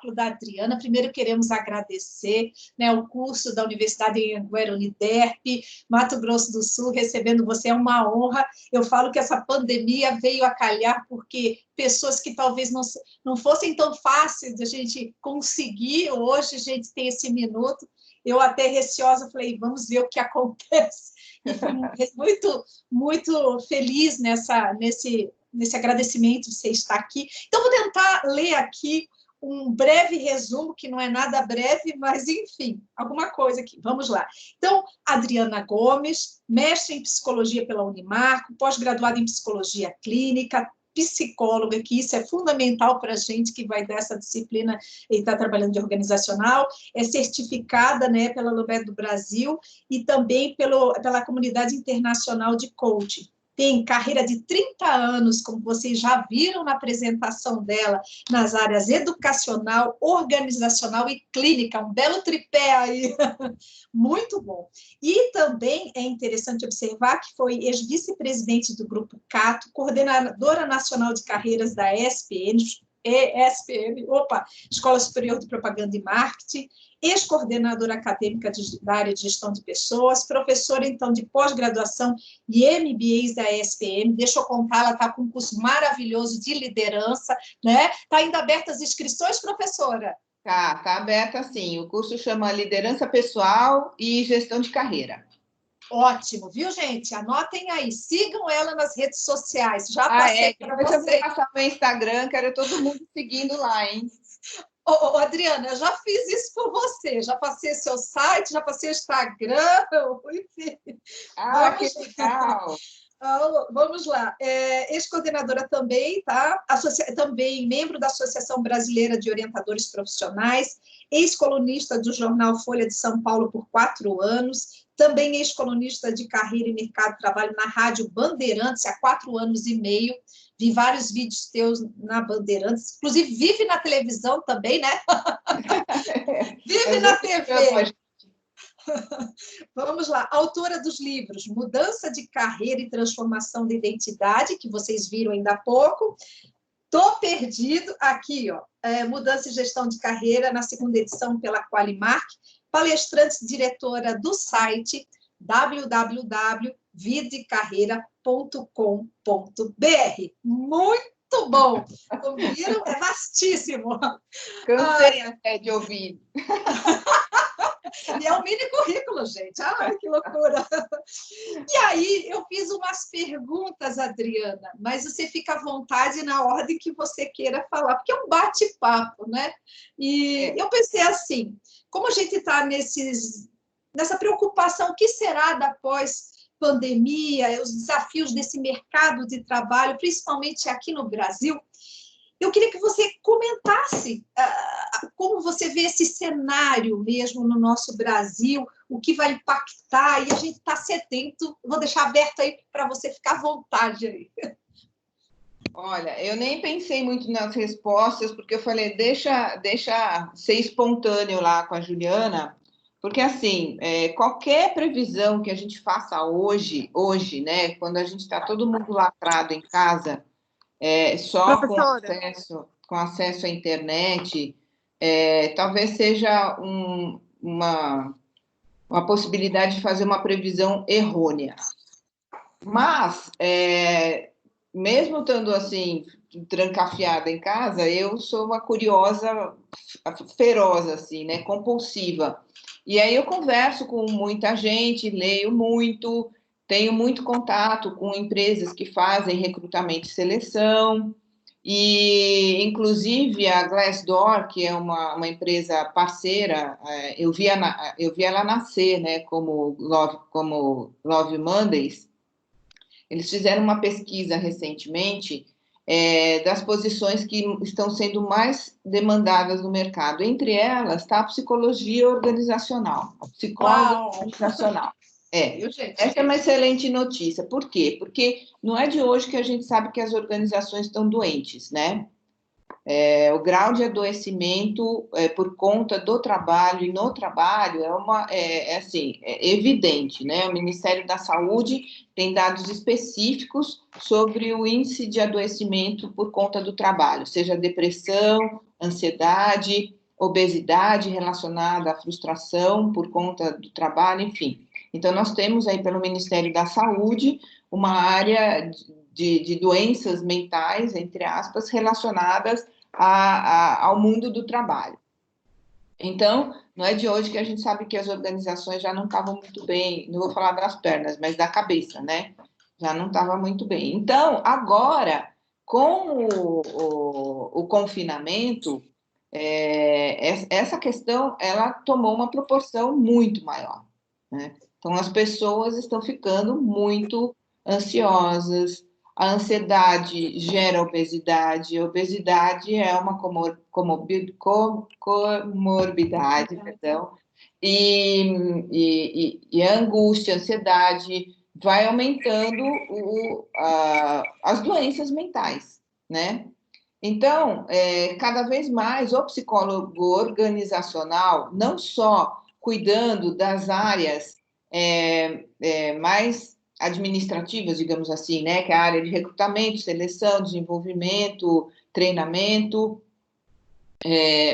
currículo da Adriana. Primeiro, queremos agradecer, né, o curso da Universidade de Anhanguera, Uniderp, Mato Grosso do Sul, recebendo você é uma honra. Eu falo que essa pandemia veio a calhar porque pessoas que talvez não fossem tão fáceis de a gente conseguir, hoje a gente tem esse minuto. Eu até receosa, falei, vamos ver o que acontece. E fui muito, muito feliz nesse agradecimento de você estar aqui. Então, vou tentar ler aqui um breve resumo, que não é nada breve, mas, enfim, alguma coisa aqui. Vamos lá. Então, Adriana Gomes, mestre em psicologia pela Unimarco, pós-graduada em psicologia clínica, psicóloga, que isso é fundamental para a gente que vai dessa disciplina e está trabalhando de organizacional, é certificada, né, pela Lubed do Brasil e também pela comunidade internacional de coaching. Tem carreira de 30 anos, como vocês já viram na apresentação dela, nas áreas educacional, organizacional e clínica, um belo tripé aí, muito bom. E também é interessante observar que foi ex-vice-presidente do Grupo Cato, coordenadora nacional de carreiras da ESPM, Escola Superior de Propaganda e Marketing, ex-coordenadora acadêmica da área de gestão de pessoas, professora, então, de pós-graduação e MBAs da ESPM. Deixa eu contar, ela está com um curso maravilhoso de liderança, né? Está ainda abertas as inscrições, professora? Tá aberta, sim. O curso chama Liderança Pessoal e Gestão de Carreira. Ótimo, viu, gente? Anotem aí, sigam ela nas redes sociais. Já passei para vocês. Eu vou passar no Instagram, quero todo mundo seguindo lá, hein? Adriana, eu já fiz isso por você, já passei seu site, já passei o Instagram, enfim. Que legal! Vamos lá. Ex-coordenadora também, tá? Também membro da Associação Brasileira de Orientadores Profissionais, ex-colunista do jornal Folha de São Paulo por 4 anos, também ex-colunista de carreira e mercado de trabalho na Rádio Bandeirantes há 4 anos e meio. Vi vários vídeos teus na Bandeirantes, inclusive vive na televisão também, né? Vive na TV. Vamos lá, autora dos livros Mudança de Carreira e Transformação de Identidade, que vocês viram ainda há pouco. Tô perdido, aqui, ó, Mudança e Gestão de Carreira, na 2ª edição pela Qualimark, palestrante e diretora do site www.videcarreira.com.br. Muito bom! Ouviram? É vastíssimo. Cansei até de ouvir. E é um mini currículo, gente. Que loucura! E aí, eu fiz umas perguntas, Adriana, mas você fica à vontade na ordem que você queira falar, porque é um bate-papo, né? E eu pensei assim, como a gente está nessa preocupação, o que será da pós-pandemia, os desafios desse mercado de trabalho, principalmente aqui no Brasil, eu queria que você comentasse como você vê esse cenário mesmo no nosso Brasil, o que vai impactar, e a gente está sedento. Vou deixar aberto aí para você ficar à vontade aí. Olha, eu nem pensei muito nas respostas, porque eu falei, deixa ser espontâneo lá com a Juliana, porque, assim, qualquer previsão que a gente faça hoje, né, quando a gente está todo mundo lacrado em casa, só com acesso à internet, talvez seja uma possibilidade de fazer uma previsão errônea. Mas, mesmo estando assim, trancafiada em casa, eu sou uma curiosa feroz, assim, né, compulsiva. E aí eu converso com muita gente, leio muito, tenho muito contato com empresas que fazem recrutamento e seleção, e inclusive a Glassdoor, que é uma empresa parceira, eu vi ela nascer, né, como Love Mondays. Eles fizeram uma pesquisa recentemente das posições que estão sendo mais demandadas no mercado. Entre elas está a psicologia organizacional, a psicóloga organizacional. Essa é uma excelente notícia. Por quê? Porque não é de hoje que a gente sabe que as organizações estão doentes, né? O grau de adoecimento por conta do trabalho e no trabalho é evidente, né? O Ministério da Saúde tem dados específicos sobre o índice de adoecimento por conta do trabalho, seja depressão, ansiedade, obesidade relacionada à frustração por conta do trabalho, enfim. Então, nós temos aí pelo Ministério da Saúde uma área de doenças mentais, entre aspas, relacionadas ao mundo do trabalho. Então, não é de hoje que a gente sabe que as organizações já não estavam muito bem, não vou falar das pernas, mas da cabeça, né? Já não estava muito bem. Então, agora, com o confinamento, essa questão, ela tomou uma proporção muito maior, né? Então, as pessoas estão ficando muito ansiosas, a ansiedade gera obesidade, a obesidade é uma comorbidade, perdão, e a angústia, a ansiedade vai aumentando as doenças mentais, né? Então, cada vez mais o psicólogo organizacional, não só cuidando das áreas mais administrativas, digamos assim, né, que é a área de recrutamento, seleção, desenvolvimento, treinamento,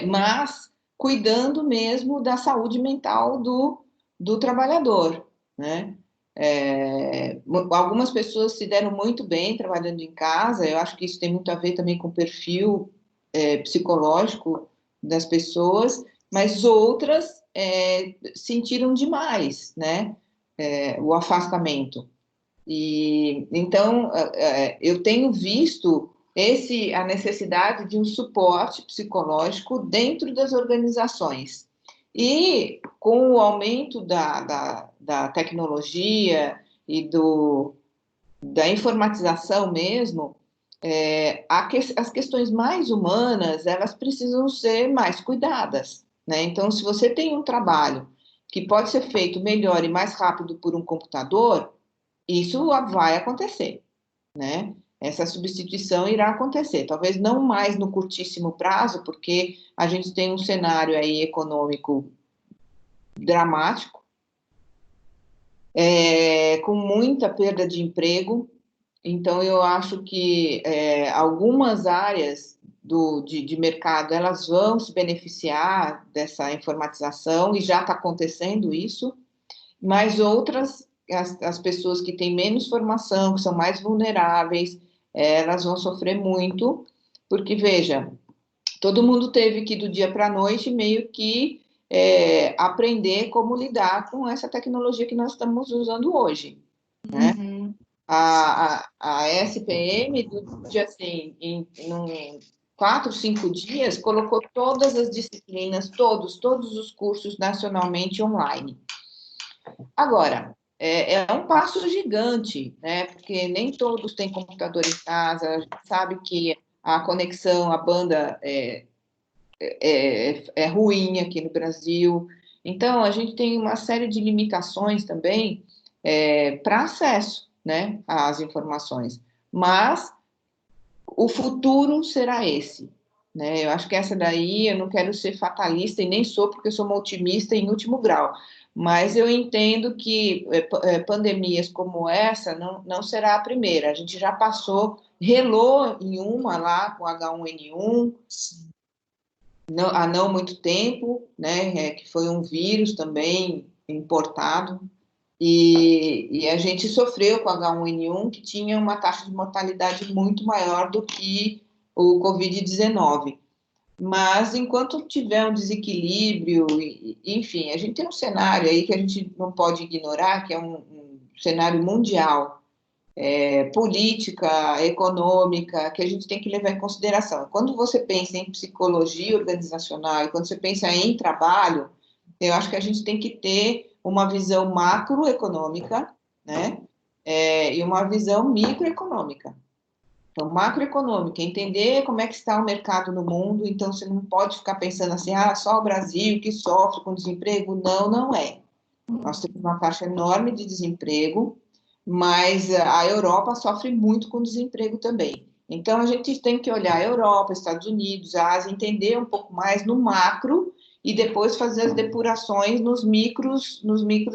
mas cuidando mesmo da saúde mental do trabalhador, né? Algumas pessoas se deram muito bem trabalhando em casa, eu acho que isso tem muito a ver também com o perfil psicológico das pessoas, mas outras sentiram demais, né, o afastamento. E então eu tenho visto a necessidade de um suporte psicológico dentro das organizações. E com o aumento da tecnologia e da informatização mesmo, as questões mais humanas, elas precisam ser mais cuidadas, né? Então, se você tem um trabalho que pode ser feito melhor e mais rápido por um computador, isso vai acontecer, né? Essa substituição irá acontecer, talvez não mais no curtíssimo prazo, porque a gente tem um cenário aí econômico dramático, com muita perda de emprego. Então, eu acho que algumas áreas de mercado, elas vão se beneficiar dessa informatização, e já está acontecendo isso, mas outras, as pessoas que têm menos formação, que são mais vulneráveis, elas vão sofrer muito, porque, veja, todo mundo teve que, do dia para a noite, meio que aprender como lidar com essa tecnologia que nós estamos usando hoje, né? Uhum. A SPM, assim, em 4, 5 dias, colocou todas as disciplinas, todos os cursos nacionalmente online. Agora, é um passo gigante, né? Porque nem todos têm computador em casa, a gente sabe que a conexão, a banda é ruim aqui no Brasil. Então, a gente tem uma série de limitações também para acesso, né, às informações. Mas o futuro será esse, né? Eu acho que essa daí, eu não quero ser fatalista, e nem sou, porque eu sou uma otimista em último grau, mas eu entendo que pandemias como essa não será a primeira. A gente já passou, relou em uma lá com H1N1, há não muito tempo, né, que foi um vírus também importado, e a gente sofreu com H1N1, que tinha uma taxa de mortalidade muito maior do que o Covid-19. Mas, enquanto tiver um desequilíbrio, enfim, a gente tem um cenário aí que a gente não pode ignorar, que é um cenário mundial, política, econômica, que a gente tem que levar em consideração. Quando você pensa em psicologia organizacional e quando você pensa em trabalho, eu acho que a gente tem que ter uma visão macroeconômica, né? E uma visão microeconômica. Então, macroeconômica, entender como é que está o mercado no mundo. Então, você não pode ficar pensando assim, só o Brasil que sofre com desemprego. Não, não é. Nós temos uma taxa enorme de desemprego, mas a Europa sofre muito com desemprego também. Então, a gente tem que olhar a Europa, Estados Unidos, a Ásia, entender um pouco mais no macro e depois fazer as depurações nos micros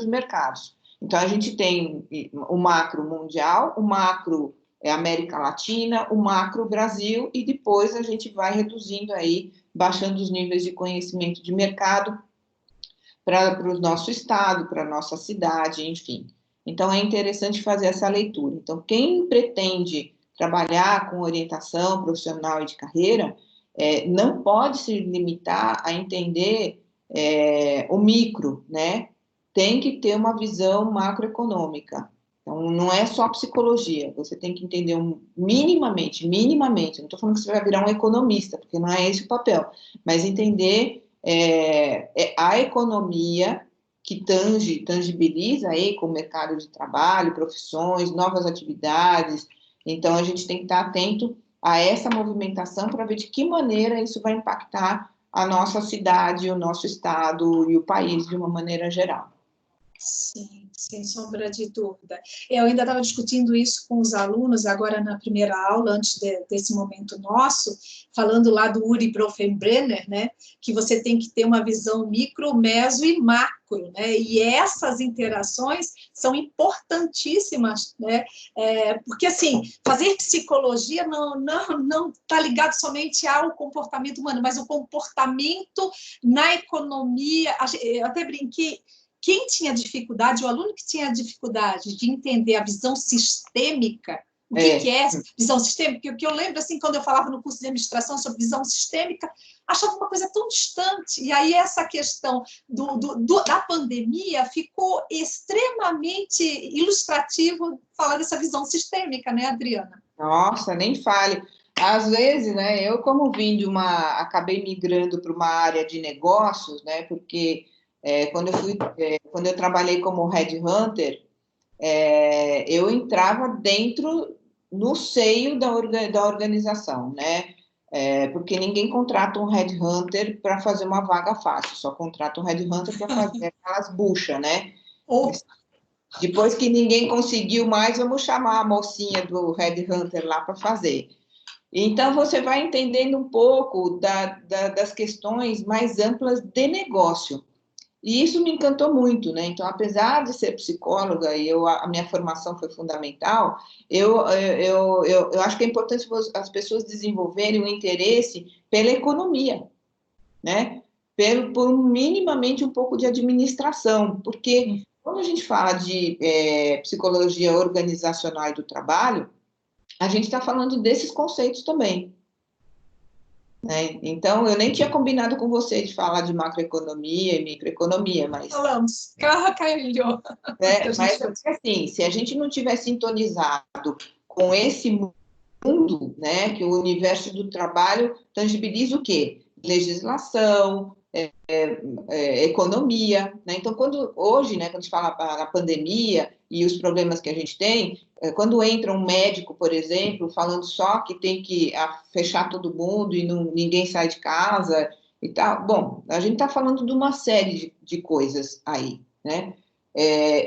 mercados. Então, a gente tem o macro mundial, o macro América Latina, o macro Brasil, e depois a gente vai reduzindo aí, baixando os níveis de conhecimento de mercado para o nosso estado, para a nossa cidade, enfim. Então, é interessante fazer essa leitura. Então, quem pretende trabalhar com orientação profissional e de carreira, não pode se limitar a entender o micro, né? Tem que ter uma visão macroeconômica. Então, não é só psicologia, você tem que entender minimamente, não estou falando que você vai virar um economista, porque não é esse o papel, mas entender a economia que tangibiliza aí com o mercado de trabalho, profissões, novas atividades. Então, a gente tem que estar atento a essa movimentação para ver de que maneira isso vai impactar a nossa cidade, o nosso estado e o país de uma maneira geral. Sim, sem sombra de dúvida. Eu ainda estava discutindo isso com os alunos agora na primeira aula, antes desse momento nosso, falando lá do Uri Bronfenbrenner, né, que você tem que ter uma visão micro, meso e macro, né, e essas interações são importantíssimas, né, porque, assim, fazer psicologia não está ligado somente ao comportamento humano, mas o comportamento na economia. Eu até brinquei, quem tinha dificuldade, o aluno que tinha dificuldade de entender a visão sistêmica, o que é visão sistêmica, porque eu lembro, assim, quando eu falava no curso de administração sobre visão sistêmica, achava uma coisa tão distante, e aí essa questão da pandemia ficou extremamente ilustrativo falar dessa visão sistêmica, né, Adriana? Nossa, nem fale. Às vezes, né, eu como vim acabei migrando para uma área de negócios, né, porque quando eu trabalhei como headhunter, eu entrava dentro, no seio da organização, né? Porque ninguém contrata um headhunter para fazer uma vaga fácil, só contrata um headhunter para fazer aquelas buchas, né? Depois que ninguém conseguiu mais, vamos chamar a mocinha do headhunter lá para fazer. Então, você vai entendendo um pouco das questões mais amplas de negócio. E isso me encantou muito, né? Então, apesar de ser psicóloga e a minha formação foi fundamental, eu acho que é importante as pessoas desenvolverem um interesse pela economia, né? Por minimamente um pouco de administração, porque quando a gente fala de psicologia organizacional e do trabalho, a gente está falando desses conceitos também. Né? Então, eu nem tinha combinado com você de falar de macroeconomia e microeconomia, mas... Falamos, carro caiu. Mas, assim, se a gente não tiver sintonizado com esse mundo, né, que o universo do trabalho tangibiliza o quê? Legislação, economia, né? Então, hoje, né, quando a gente fala da pandemia e os problemas que a gente tem, quando entra um médico, por exemplo, falando só que tem que fechar todo mundo e ninguém sai de casa e tal, bom, a gente está falando de uma série de coisas aí, né?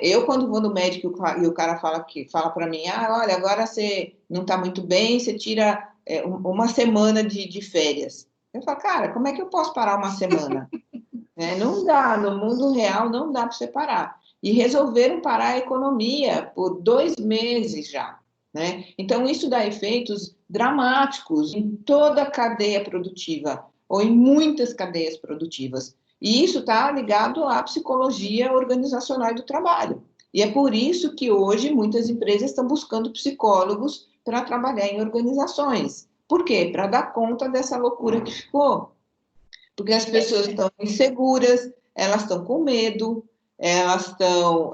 Eu, quando vou no médico e o cara fala para mim, olha, agora você não está muito bem, você tira uma semana de férias. Eu falo, cara, como é que eu posso parar uma semana? Não dá, no mundo real não dá para você parar. E resolveram parar a economia por 2 meses já. Né? Então, isso dá efeitos dramáticos em toda a cadeia produtiva, ou em muitas cadeias produtivas. E isso está ligado à psicologia organizacional do trabalho. E é por isso que hoje muitas empresas estão buscando psicólogos para trabalhar em organizações. Por quê? Para dar conta dessa loucura que ficou. Porque as pessoas estão inseguras, elas estão com medo, elas estão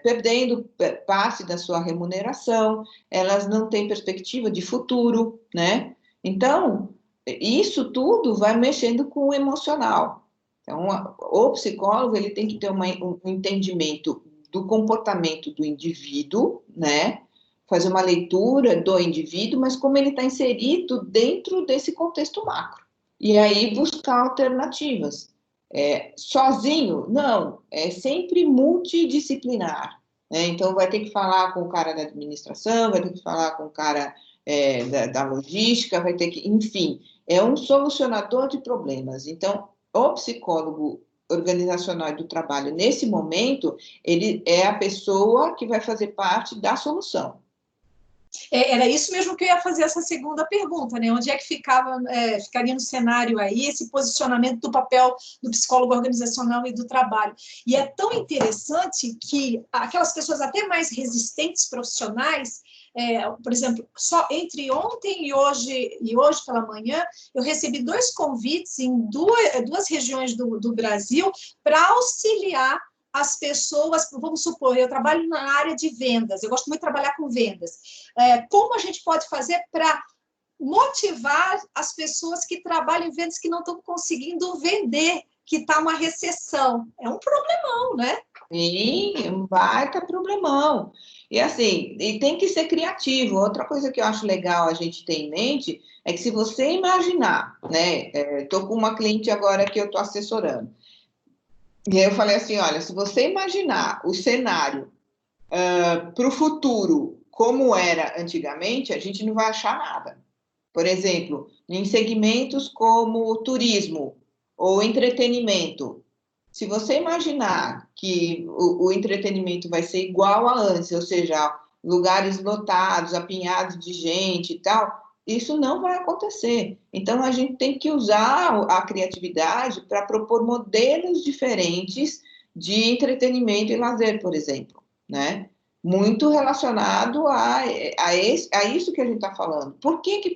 perdendo parte da sua remuneração, elas não têm perspectiva de futuro, né? Então, isso tudo vai mexendo com o emocional. Então, o psicólogo ele tem que ter um entendimento do comportamento do indivíduo, né? Fazer uma leitura do indivíduo, mas como ele está inserido dentro desse contexto macro. E aí buscar alternativas. Sozinho? Não, é sempre multidisciplinar. Né? Então, vai ter que falar com o cara da administração, vai ter que falar com o cara da logística, vai ter que, enfim, é um solucionador de problemas. Então, o psicólogo organizacional e do trabalho, nesse momento, ele é a pessoa que vai fazer parte da solução. Era isso mesmo que eu ia fazer essa segunda pergunta, né? Onde é que ficaria no cenário aí esse posicionamento do papel do psicólogo organizacional e do trabalho? E é tão interessante que aquelas pessoas até mais resistentes profissionais, por exemplo, só entre ontem e hoje pela manhã, eu recebi 2 convites em duas regiões do Brasil para auxiliar as pessoas, vamos supor, eu trabalho na área de vendas, eu gosto muito de trabalhar com vendas. Como a gente pode fazer para motivar as pessoas que trabalham em vendas que não estão conseguindo vender, que está uma recessão? É um problemão, né? Sim, um baita problemão. E assim, e tem que ser criativo. Outra coisa que eu acho legal a gente ter em mente é que se você imaginar, né? Estou com uma cliente agora que eu estou assessorando. E aí eu falei assim, olha, se você imaginar o cenário para o futuro como era antigamente, a gente não vai achar nada. Por exemplo, em segmentos como turismo ou entretenimento, se você imaginar que o entretenimento vai ser igual a antes, ou seja, lugares lotados, apinhados de gente e tal, isso não vai acontecer. Então, a gente tem que usar a criatividade para propor modelos diferentes de entretenimento e lazer, por exemplo, né? Muito relacionado a isso que a gente está falando. Por que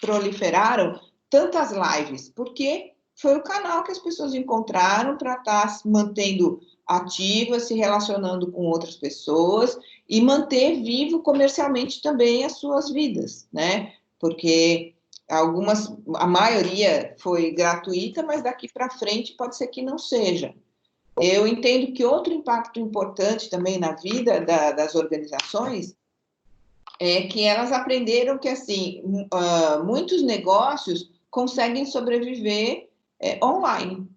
proliferaram tantas lives? Porque foi o canal que as pessoas encontraram para estar se mantendo ativas, se relacionando com outras pessoas e manter vivo comercialmente também as suas vidas, né? Porque a maioria foi gratuita, mas daqui para frente pode ser que não seja. Eu entendo que outro impacto importante também na vida das organizações é que elas aprenderam que, assim, muitos negócios conseguem sobreviver online,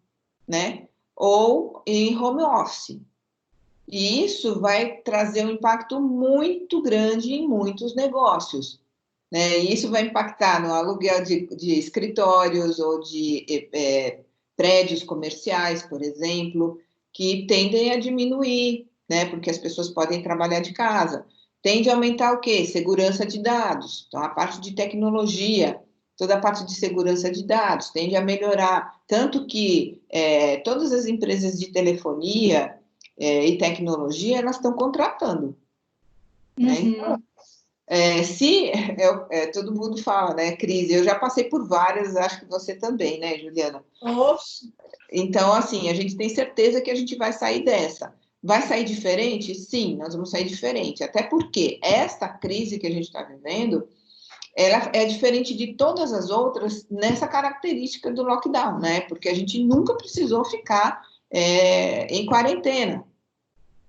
né? Ou em home office. E isso vai trazer um impacto muito grande em muitos negócios, né? E isso vai impactar no aluguel de escritórios ou de prédios comerciais, por exemplo, que tendem a diminuir, né? Porque as pessoas podem trabalhar de casa. Tende a aumentar o quê? Segurança de dados. Então, a parte de tecnologia, toda a parte de segurança de dados tende a melhorar. Tanto que todas as empresas de telefonia e tecnologia, elas estão contratando. Uhum. Né? Então, todo mundo fala, né, crise, eu já passei por várias, acho que você também, né, Juliana? Oxe. Então, assim, a gente tem certeza que a gente vai sair dessa. Vai sair diferente? Sim, nós vamos sair diferente, até porque esta crise que a gente está vivendo, ela é diferente de todas as outras nessa característica do lockdown, né, porque a gente nunca precisou ficar em quarentena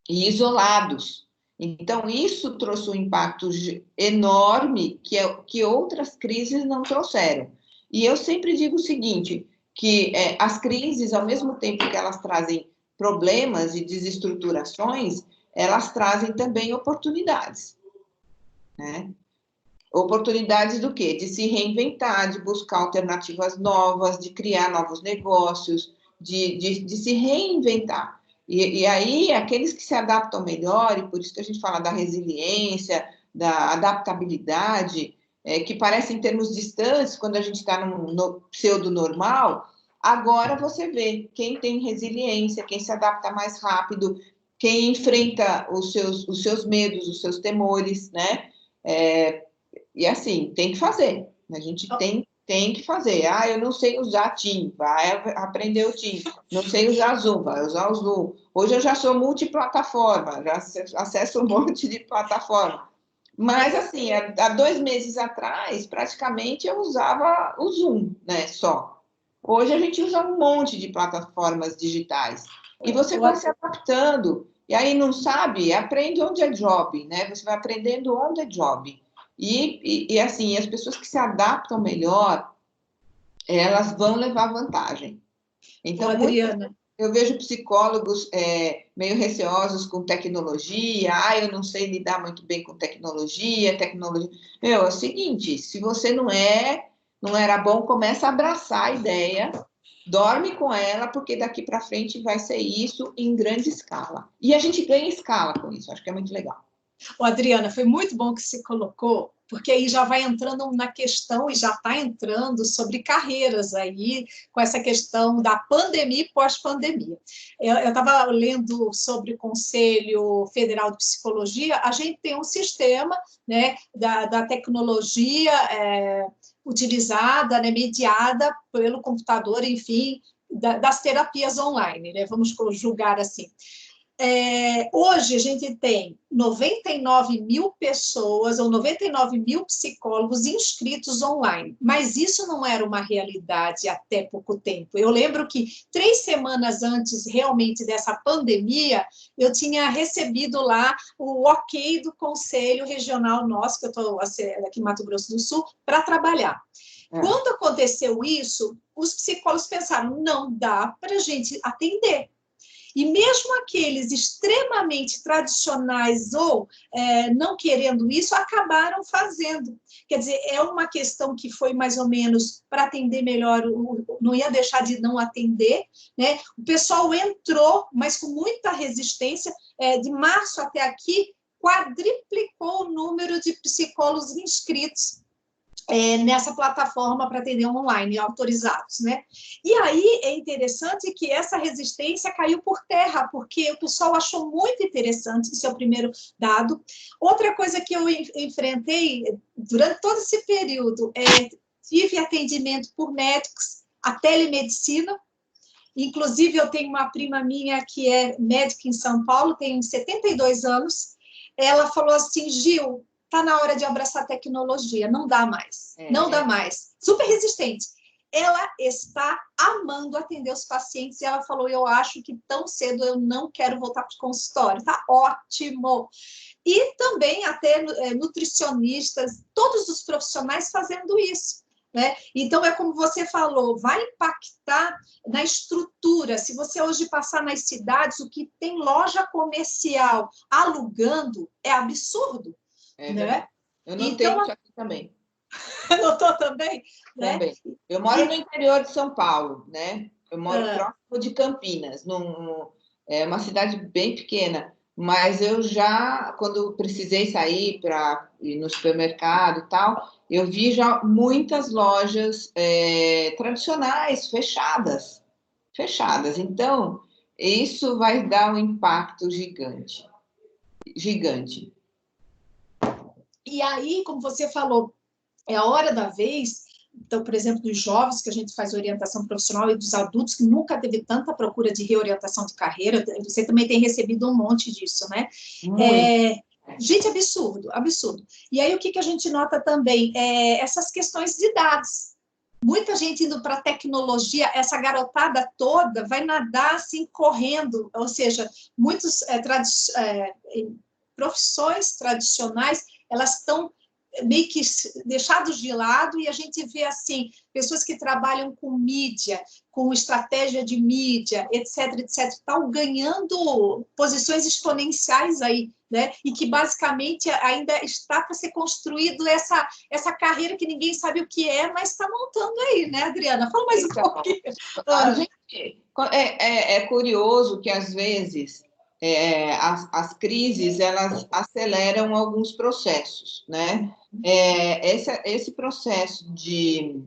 e isolados. Então, isso trouxe um impacto enorme que outras crises não trouxeram. E eu sempre digo o seguinte, que as crises, ao mesmo tempo que elas trazem problemas e desestruturações, elas trazem também oportunidades, né? Oportunidades do quê? De se reinventar, de buscar alternativas novas, de criar novos negócios, de se reinventar. E aí, aqueles que se adaptam melhor, e por isso que a gente fala da resiliência, da adaptabilidade, que parecem termos distantes quando a gente está no pseudo-normal, agora você vê quem tem resiliência, quem se adapta mais rápido, quem enfrenta os seus medos, os seus temores, né? E assim, tem que fazer. A gente tem que fazer. Ah, eu não sei usar Team, vai aprender o Team. Não sei usar Zoom, vai usar o Zoom. Hoje eu já sou multiplataforma, já acesso um monte de plataforma. Mas, assim, há 2 meses atrás, praticamente eu usava o Zoom, né, só. Hoje a gente usa um monte de plataformas digitais. E você vai se adaptando. E aí, não sabe? Aprende onde é job, né? Você vai aprendendo onde é job. E assim, as pessoas que se adaptam melhor, elas vão levar vantagem. Então, Adriana, Eu vejo psicólogos meio receosos com tecnologia. Eu não sei lidar muito bem com tecnologia. Meu, é o seguinte, se você não era bom, começa a abraçar a ideia, dorme com ela, porque daqui para frente vai ser isso em grande escala. E a gente ganha escala com isso, acho que é muito legal. Ô, Adriana, foi muito bom que você colocou, porque aí já vai entrando na questão, e já está entrando sobre carreiras aí, com essa questão da pandemia e pós-pandemia. Eu estava lendo sobre o Conselho Federal de Psicologia, a gente tem um sistema, né, da tecnologia utilizada, né, mediada pelo computador, enfim, das terapias online, né, vamos julgar assim. Hoje a gente tem 99 mil pessoas ou 99 mil psicólogos inscritos online, mas isso não era uma realidade até pouco tempo. Eu lembro que 3 semanas antes realmente dessa pandemia, eu tinha recebido lá o ok do Conselho Regional nosso, que eu estou aqui em Mato Grosso do Sul, para trabalhar. Quando aconteceu isso, os psicólogos pensaram, não dá para a gente atender. E mesmo aqueles extremamente tradicionais ou não querendo isso, acabaram fazendo. Quer dizer, é uma questão que foi mais ou menos para atender melhor, não ia deixar de não atender, né? O pessoal entrou, mas com muita resistência, de março até aqui, quadriplicou o número de psicólogos inscritos nessa plataforma para atender online, autorizados, né? E aí é interessante que essa resistência caiu por terra, porque o pessoal achou muito interessante, esse é o primeiro dado. Outra coisa que eu enfrentei durante todo esse período, tive atendimento por médicos, a telemedicina. Inclusive, eu tenho uma prima minha que é médica em São Paulo, tem 72 anos, ela falou assim, Gil, está na hora de abraçar a tecnologia, não dá mais, não dá mais. Super resistente. Ela está amando atender os pacientes e ela falou, eu acho que tão cedo eu não quero voltar para o consultório, tá ótimo. E também até nutricionistas, todos os profissionais fazendo isso. Né? Então, é como você falou, vai impactar na estrutura. Se você hoje passar nas cidades, o que tem loja comercial alugando é absurdo. Né? Eu notei isso aqui também. Notou também? Né? Também. Eu moro no interior de São Paulo, né? Eu moro próximo de Campinas, é uma cidade bem pequena, mas eu já, quando precisei sair para ir no supermercado e tal, eu vi já muitas lojas tradicionais fechadas. Então, isso vai dar um impacto gigante. Gigante. E aí, como você falou, é a hora da vez. Então, por exemplo, dos jovens que a gente faz orientação profissional e dos adultos que nunca teve tanta procura de reorientação de carreira, você também tem recebido um monte disso, né? Gente, absurdo, absurdo. E aí, o que a gente nota também? Essas questões de dados. Muita gente indo para a tecnologia, essa garotada toda vai nadar assim, correndo, ou seja, muitos profissões tradicionais, elas estão meio que deixados de lado, e a gente vê assim, pessoas que trabalham com mídia, com estratégia de mídia, etc, estão ganhando posições exponenciais aí, né? E que basicamente ainda está para ser construído essa carreira que ninguém sabe o que é, mas está montando aí, né, Adriana? Fala mais um pouquinho. Gente, é curioso que às vezes as crises elas aceleram alguns processos, né? Esse processo de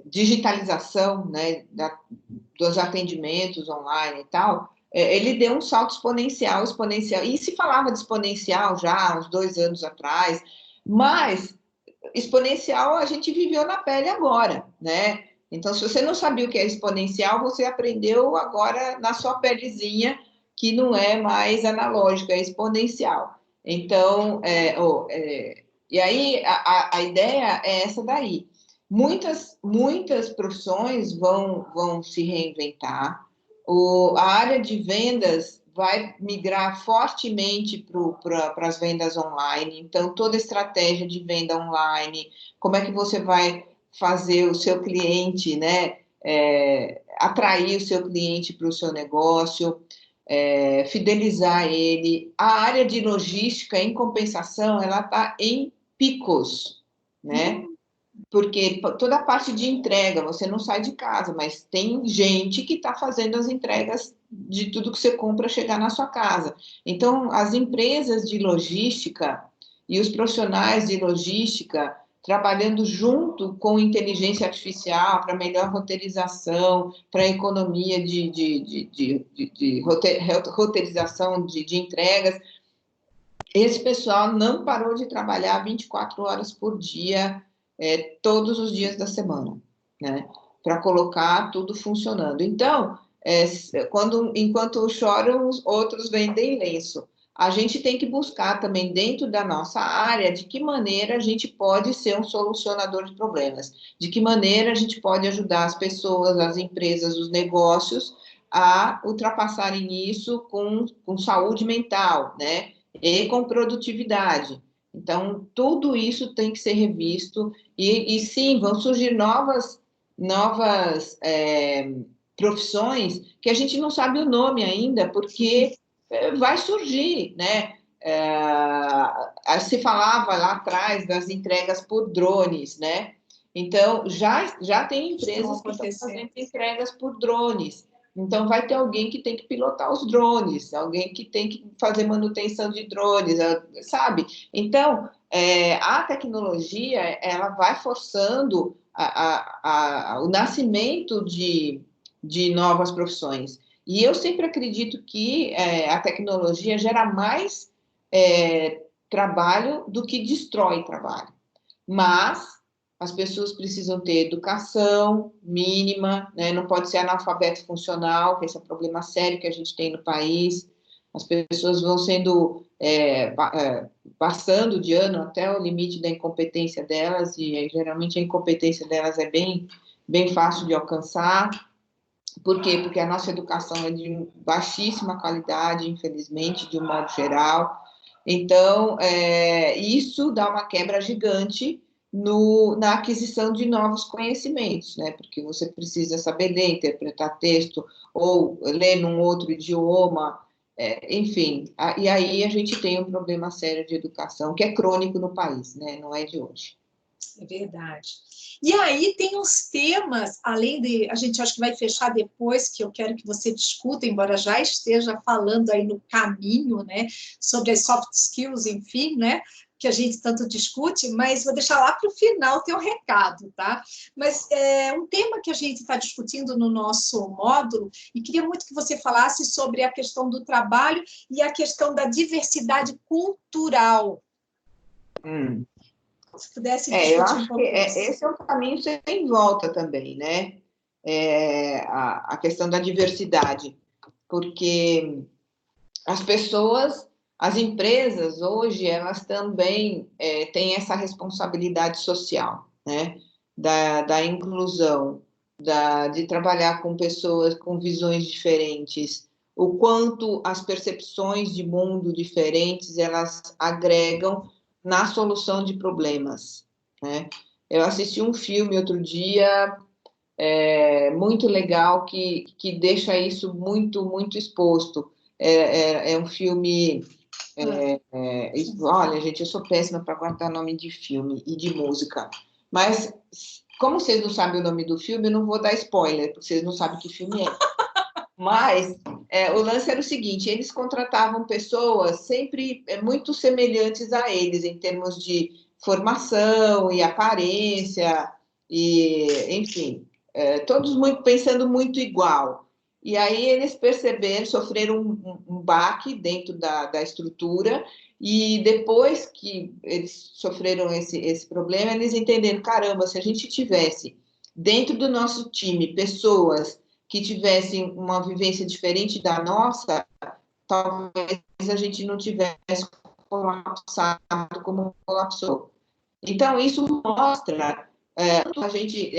digitalização, né, dos atendimentos online e tal, ele deu um salto exponencial, e se falava de exponencial já há uns 2 anos atrás, mas exponencial a gente viveu na pele agora, né? Então, se você não sabia o que é exponencial, você aprendeu agora na sua pelezinha, que não é mais analógica, é exponencial. Então, e aí a ideia é essa daí. Muitas profissões vão se reinventar. A área de vendas vai migrar fortemente para as vendas online. Então, toda estratégia de venda online, como é que você vai fazer o seu cliente, né, atrair o seu cliente para o seu negócio, fidelizar ele. A área de logística, em compensação, ela está em picos, né? Porque toda a parte de entrega, você não sai de casa, mas tem gente que está fazendo as entregas de tudo que você compra chegar na sua casa. Então, as empresas de logística e os profissionais de logística trabalhando junto com inteligência artificial para melhor roteirização, para economia de roteirização de entregas. Esse pessoal não parou de trabalhar 24 horas por dia, todos os dias da semana, né? Para colocar tudo funcionando. Então, enquanto choram, os outros vendem lenço. A gente tem que buscar também dentro da nossa área de que maneira a gente pode ser um solucionador de problemas, de que maneira a gente pode ajudar as pessoas, as empresas, os negócios a ultrapassarem isso com saúde mental, né? E com produtividade. Então, tudo isso tem que ser revisto e sim, vão surgir novas profissões que a gente não sabe o nome ainda, porque vai surgir, né? Se falava lá atrás das entregas por drones, né? Então, já tem empresas que estão fazendo entregas por drones. Então, vai ter alguém que tem que pilotar os drones, alguém que tem que fazer manutenção de drones, sabe? Então, a tecnologia, ela vai forçando o nascimento de novas profissões. E eu sempre acredito que a tecnologia gera mais trabalho do que destrói trabalho. Mas as pessoas precisam ter educação mínima, né? Não pode ser analfabeto funcional, que esse é um problema sério que a gente tem no país. As pessoas vão sendo passando de ano até o limite da incompetência delas, e geralmente a incompetência delas é bem fácil de alcançar. Por quê? Porque a nossa educação é de baixíssima qualidade, infelizmente, de um modo geral. Então, isso dá uma quebra gigante na aquisição de novos conhecimentos, né? Porque você precisa saber ler, interpretar texto, ou ler num outro idioma, enfim. E aí a gente tem um problema sério de educação, que é crônico no país, né? Não é de hoje. É verdade. E aí tem uns temas, além de... A gente acho que vai fechar depois, que eu quero que você discuta, embora já esteja falando aí no caminho, né? Sobre as soft skills, enfim, né? Que a gente tanto discute, mas vou deixar lá para o final o teu recado, tá? Mas um tema que a gente está discutindo no nosso módulo, e queria muito que você falasse sobre a questão do trabalho e a questão da diversidade cultural. Se pudesse discutir eu acho um pouco que isso. esse é um caminho sem volta também, né? A questão da diversidade, porque as pessoas, as empresas hoje, elas também têm essa responsabilidade social, né? Da inclusão, de trabalhar com pessoas com visões diferentes, o quanto as percepções de mundo diferentes, elas agregam na solução de problemas, né? Eu assisti um filme outro dia, muito legal, que deixa isso muito exposto. É um filme... olha, gente, eu sou péssima para guardar nome de filme e de música, mas como vocês não sabem o nome do filme, eu não vou dar spoiler, porque vocês não sabem que filme é. Mas o lance era o seguinte: eles contratavam pessoas sempre muito semelhantes a eles, em termos de formação e aparência, e, enfim, todos pensando muito igual. E aí eles perceberam, sofreram um baque dentro da estrutura, e depois que eles sofreram esse problema, eles entenderam: caramba, se a gente tivesse dentro do nosso time pessoas que tivessem uma vivência diferente da nossa, talvez a gente não tivesse colapsado como colapsou. Então, isso mostra a gente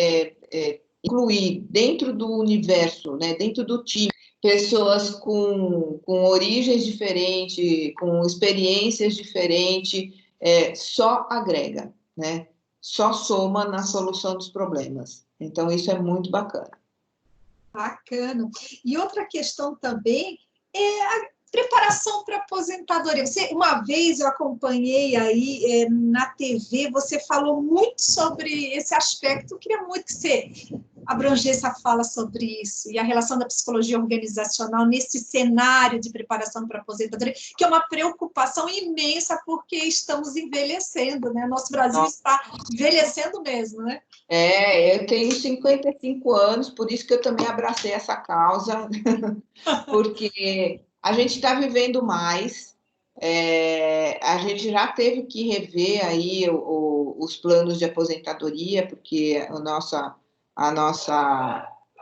incluir dentro do universo, né, dentro do time, pessoas com origens diferentes, com experiências diferentes, só agrega, né? Só soma na solução dos problemas. Então, isso é muito bacana. Bacana. E outra questão também é a preparação para a aposentadoria. Uma vez eu acompanhei aí na TV, você falou muito sobre esse aspecto. Eu queria muito que você abrangesse a fala sobre isso e a relação da psicologia organizacional nesse cenário de preparação para a aposentadoria, que é uma preocupação imensa porque estamos envelhecendo, né? Nosso Brasil está envelhecendo mesmo, né? Eu tenho 55 anos, por isso que eu também abracei essa causa, porque a gente está vivendo mais, a gente já teve que rever aí os planos de aposentadoria, porque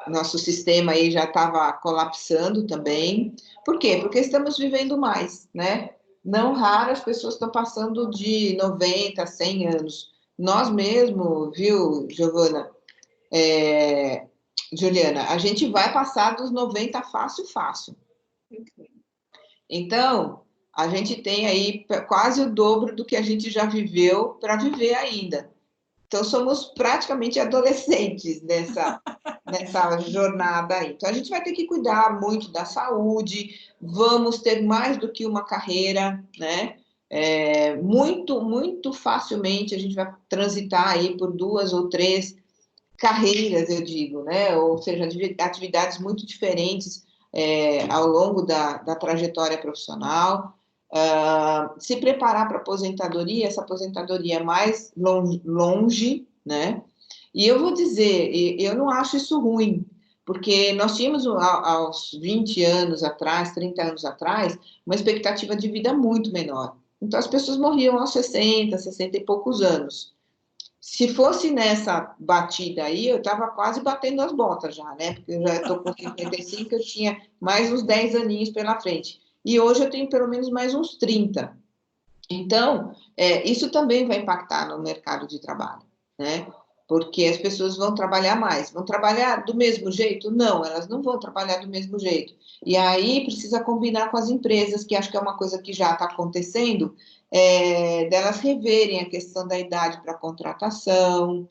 nosso sistema aí já estava colapsando também. Por quê? Porque estamos vivendo mais, né? Não raro as pessoas estão passando de 90 a 100 anos. Nós mesmo, viu, Giovana, Juliana, a gente vai passar dos 90 fácil, fácil. Então, a gente tem aí quase o dobro do que a gente já viveu para viver ainda. Então, somos praticamente adolescentes nessa jornada aí. Então, a gente vai ter que cuidar muito da saúde, vamos ter mais do que uma carreira, né? Muito, muito facilmente a gente vai transitar aí por 2 ou 3 carreiras, eu digo, né? Ou seja, atividades muito diferentes ao longo da trajetória profissional. Se preparar para a aposentadoria, essa aposentadoria mais longe, né? E eu vou dizer, eu não acho isso ruim, porque nós tínhamos aos 20 anos atrás, 30 anos atrás, uma expectativa de vida muito menor. Então, as pessoas morriam aos 60, 60 e poucos anos. Se fosse nessa batida aí, eu estava quase batendo as botas já, né? Porque eu já estou com 55, eu tinha mais uns 10 aninhos pela frente. E hoje eu tenho pelo menos mais uns 30. Então, isso também vai impactar no mercado de trabalho, né? Porque as pessoas vão trabalhar mais. Vão trabalhar do mesmo jeito? Não, elas não vão trabalhar do mesmo jeito. E aí precisa combinar com as empresas, que acho que é uma coisa que já está acontecendo, delas reverem a questão da idade para contratação,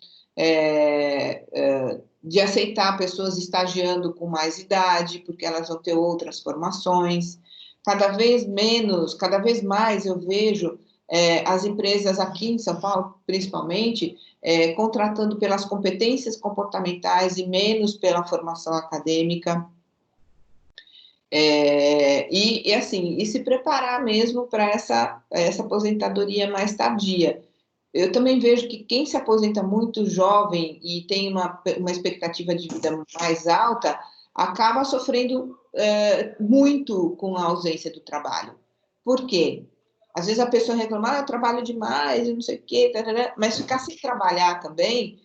de aceitar pessoas estagiando com mais idade, porque elas vão ter outras formações. Cada vez mais eu vejo as empresas aqui em São Paulo, principalmente, contratando pelas competências comportamentais e menos pela formação acadêmica. E se preparar mesmo para essa aposentadoria mais tardia. Eu também vejo que quem se aposenta muito jovem e tem uma expectativa de vida mais alta, acaba sofrendo muito com a ausência do trabalho. Por quê? Às vezes a pessoa reclama, eu trabalho demais, não sei o quê, mas ficar sem trabalhar também,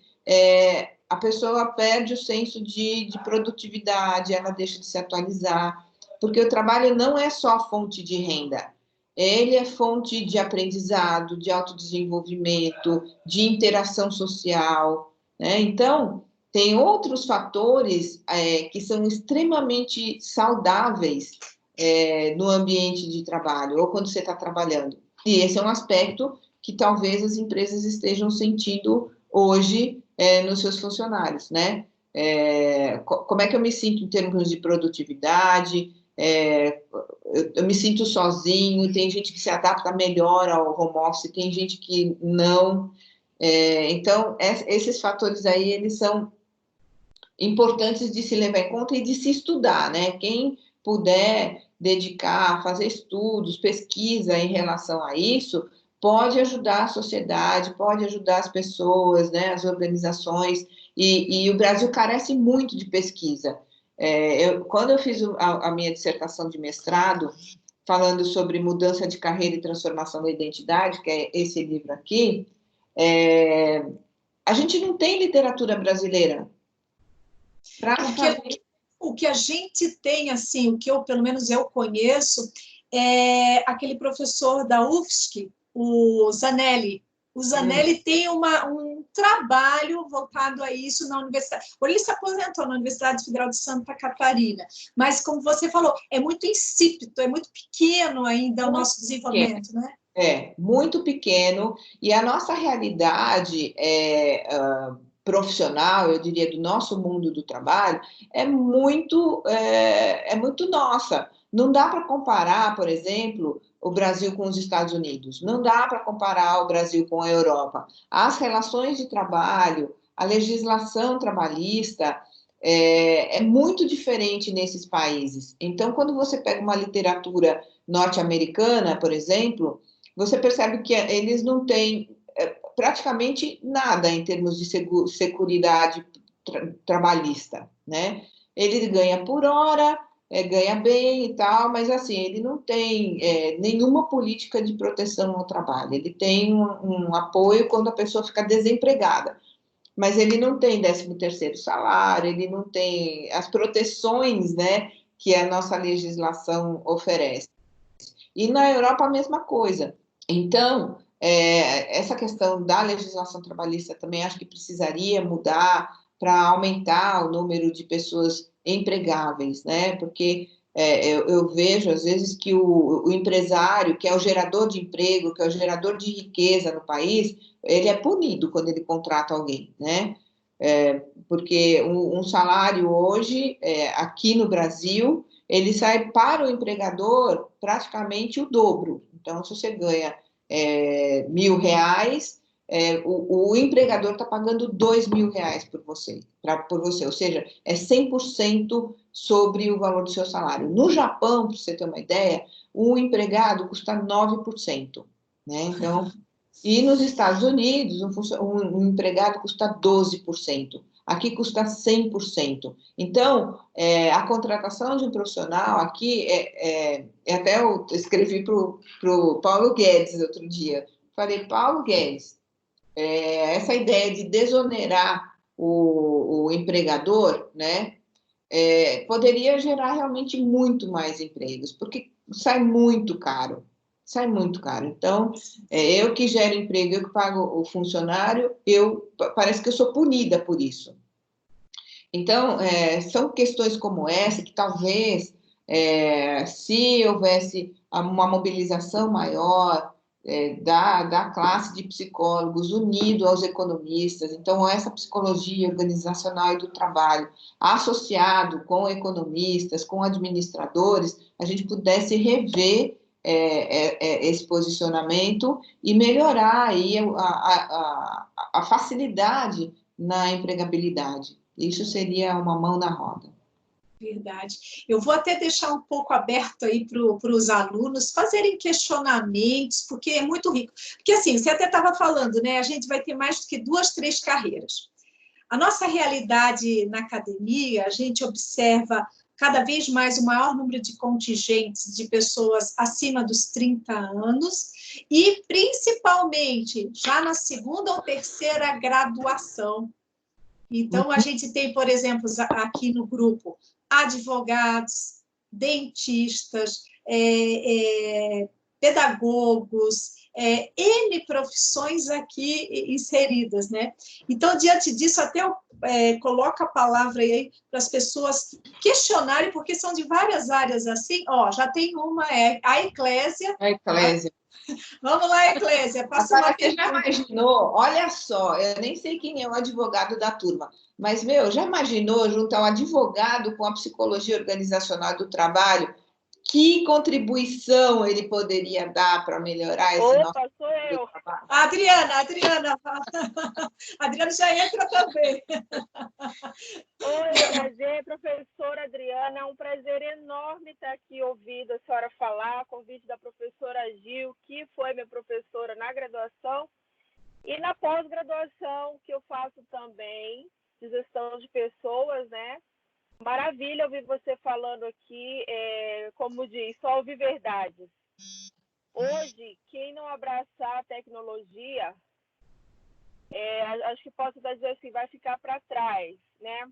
a pessoa perde o senso de produtividade, ela deixa de se atualizar, porque o trabalho não é só fonte de renda, ele é fonte de aprendizado, de autodesenvolvimento, de interação social, né? Então, tem outros fatores que são extremamente saudáveis no ambiente de trabalho, ou quando você está trabalhando. E esse é um aspecto que talvez as empresas estejam sentindo hoje nos seus funcionários, né? Como é que eu me sinto em termos de produtividade? Eu me sinto sozinho, tem gente que se adapta melhor ao home office, tem gente que não. Então, esses fatores aí, eles são importantes de se levar em conta e de se estudar, né? Quem puder dedicar, fazer estudos, pesquisa em relação a isso, pode ajudar a sociedade, pode ajudar as pessoas, né, as organizações, e o Brasil carece muito de pesquisa. Quando eu fiz a minha dissertação de mestrado, falando sobre mudança de carreira e transformação da identidade, que é esse livro aqui, a gente não tem literatura brasileira. O que a gente tem, assim, o que pelo menos eu conheço, é aquele professor da UFSC, o Zanelli. O Zanelli tem um trabalho voltado a isso na universidade. Ele se aposentou na Universidade Federal de Santa Catarina, mas, como você falou, é muito insípido, é muito pequeno ainda o nosso desenvolvimento, né? Muito pequeno, e a nossa realidade profissional, eu diria, do nosso mundo do trabalho, é muito nossa. Não dá para comparar, por exemplo, o Brasil com os Estados Unidos, não dá para comparar o Brasil com a Europa. As relações de trabalho, a legislação trabalhista é muito diferente nesses países. Então, quando você pega uma literatura norte-americana, por exemplo, você percebe que eles não têm praticamente nada em termos de seguridade trabalhista, né? Ele ganha por hora, ganha bem e tal, mas assim, ele não tem nenhuma política de proteção ao trabalho. Ele tem um apoio quando a pessoa fica desempregada, mas ele não tem 13º salário, ele não tem as proteções, né, que a nossa legislação oferece. E na Europa a mesma coisa. Então, essa questão da legislação trabalhista também acho que precisaria mudar para aumentar o número de pessoas empregáveis, né? Porque eu vejo, às vezes, que o empresário, que é o gerador de emprego, que é o gerador de riqueza no país, ele é punido quando ele contrata alguém, né? Porque um salário hoje, aqui no Brasil, ele sai para o empregador praticamente o dobro. Então, se você ganha R$ 1.000, o empregador está pagando R$ 2.000 por você, ou seja, é 100% sobre o valor do seu salário. No Japão, para você ter uma ideia, um empregado custa 9%, né? Então, e nos Estados Unidos, um empregado custa 12%. Aqui custa 100%. Então, a contratação de um profissional aqui, até eu escrevi para o Paulo Guedes outro dia. Falei, Paulo Guedes, essa ideia de desonerar o empregador, né, poderia gerar realmente muito mais empregos, porque sai muito caro. Sai muito caro. Então, eu que gero emprego, eu que pago o funcionário, parece que eu sou punida por isso. Então, são questões como essa que talvez, se houvesse uma mobilização maior da classe de psicólogos unido aos economistas, então essa psicologia organizacional e do trabalho, associado com economistas, com administradores, a gente pudesse rever esse posicionamento e melhorar aí a facilidade na empregabilidade. Isso seria uma mão na roda. Verdade. Eu vou até deixar um pouco aberto aí para os alunos fazerem questionamentos, porque é muito rico. Porque, assim, você até estava falando, né? A gente vai ter mais do que 2, 3 carreiras. A nossa realidade na academia, a gente observa cada vez mais o maior número de contingentes de pessoas acima dos 30 anos e, principalmente, já na 2ª ou 3ª graduação. Então, a gente tem, por exemplo, aqui no grupo, advogados, dentistas, pedagogos, N profissões aqui inseridas, né? Então, diante disso, até eu coloco a palavra aí para as pessoas questionarem, porque são de várias áreas assim. Ó, já tem uma, a Eclésia. A Eclésia. Vamos lá, Eclésia, passa Agora, uma você já imaginou? Olha só, eu nem sei quem é o advogado da turma, mas, já imaginou juntar um advogado com a psicologia organizacional do trabalho? Que contribuição ele poderia dar para melhorar esse nosso sou eu. trabalho? Adriana. A Adriana já entra também. Oi, prazer, professora Adriana. É um prazer enorme estar aqui ouvindo a senhora falar, convite da professora Gil, que foi minha professora na graduação e na pós-graduação, que eu faço também, de gestão de pessoas, né? Maravilha ouvir você falando aqui, como diz, só ouvir verdades. Hoje, quem não abraçar a tecnologia, acho que posso dizer assim, vai ficar para trás, né?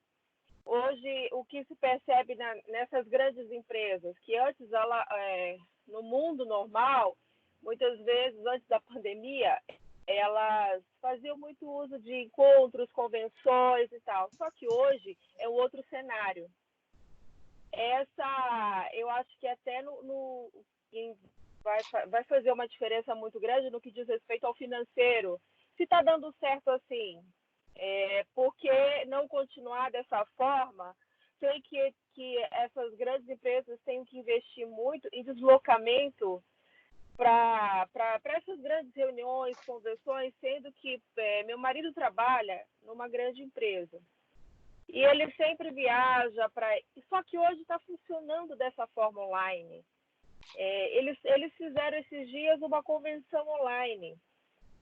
Hoje, o que se percebe nessas grandes empresas, que antes, no mundo normal, muitas vezes, antes da pandemia, elas faziam muito uso de encontros, convenções e tal. Só que hoje é um outro cenário. Eu acho que até vai fazer uma diferença muito grande no que diz respeito ao financeiro. Se está dando certo assim, Por que não continuar dessa forma? Sei que essas grandes empresas têm que investir muito em deslocamento para essas grandes reuniões, convenções, sendo que meu marido trabalha numa grande empresa. E ele sempre viaja para... Só que hoje está funcionando dessa forma online. Eles fizeram esses dias uma convenção online.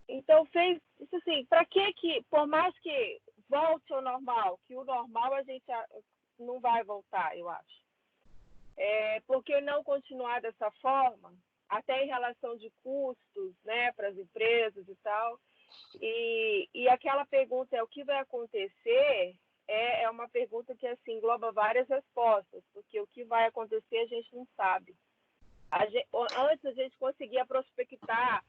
Então, fez isso assim, para que, por mais que volte ao normal, que o normal a gente não vai voltar, eu acho. Por que não continuar dessa forma, até em relação de custos, né, para as empresas e tal? E aquela pergunta, o que vai acontecer, é uma pergunta que assim, engloba várias respostas, porque o que vai acontecer a gente não sabe. Antes a gente conseguia prospectar,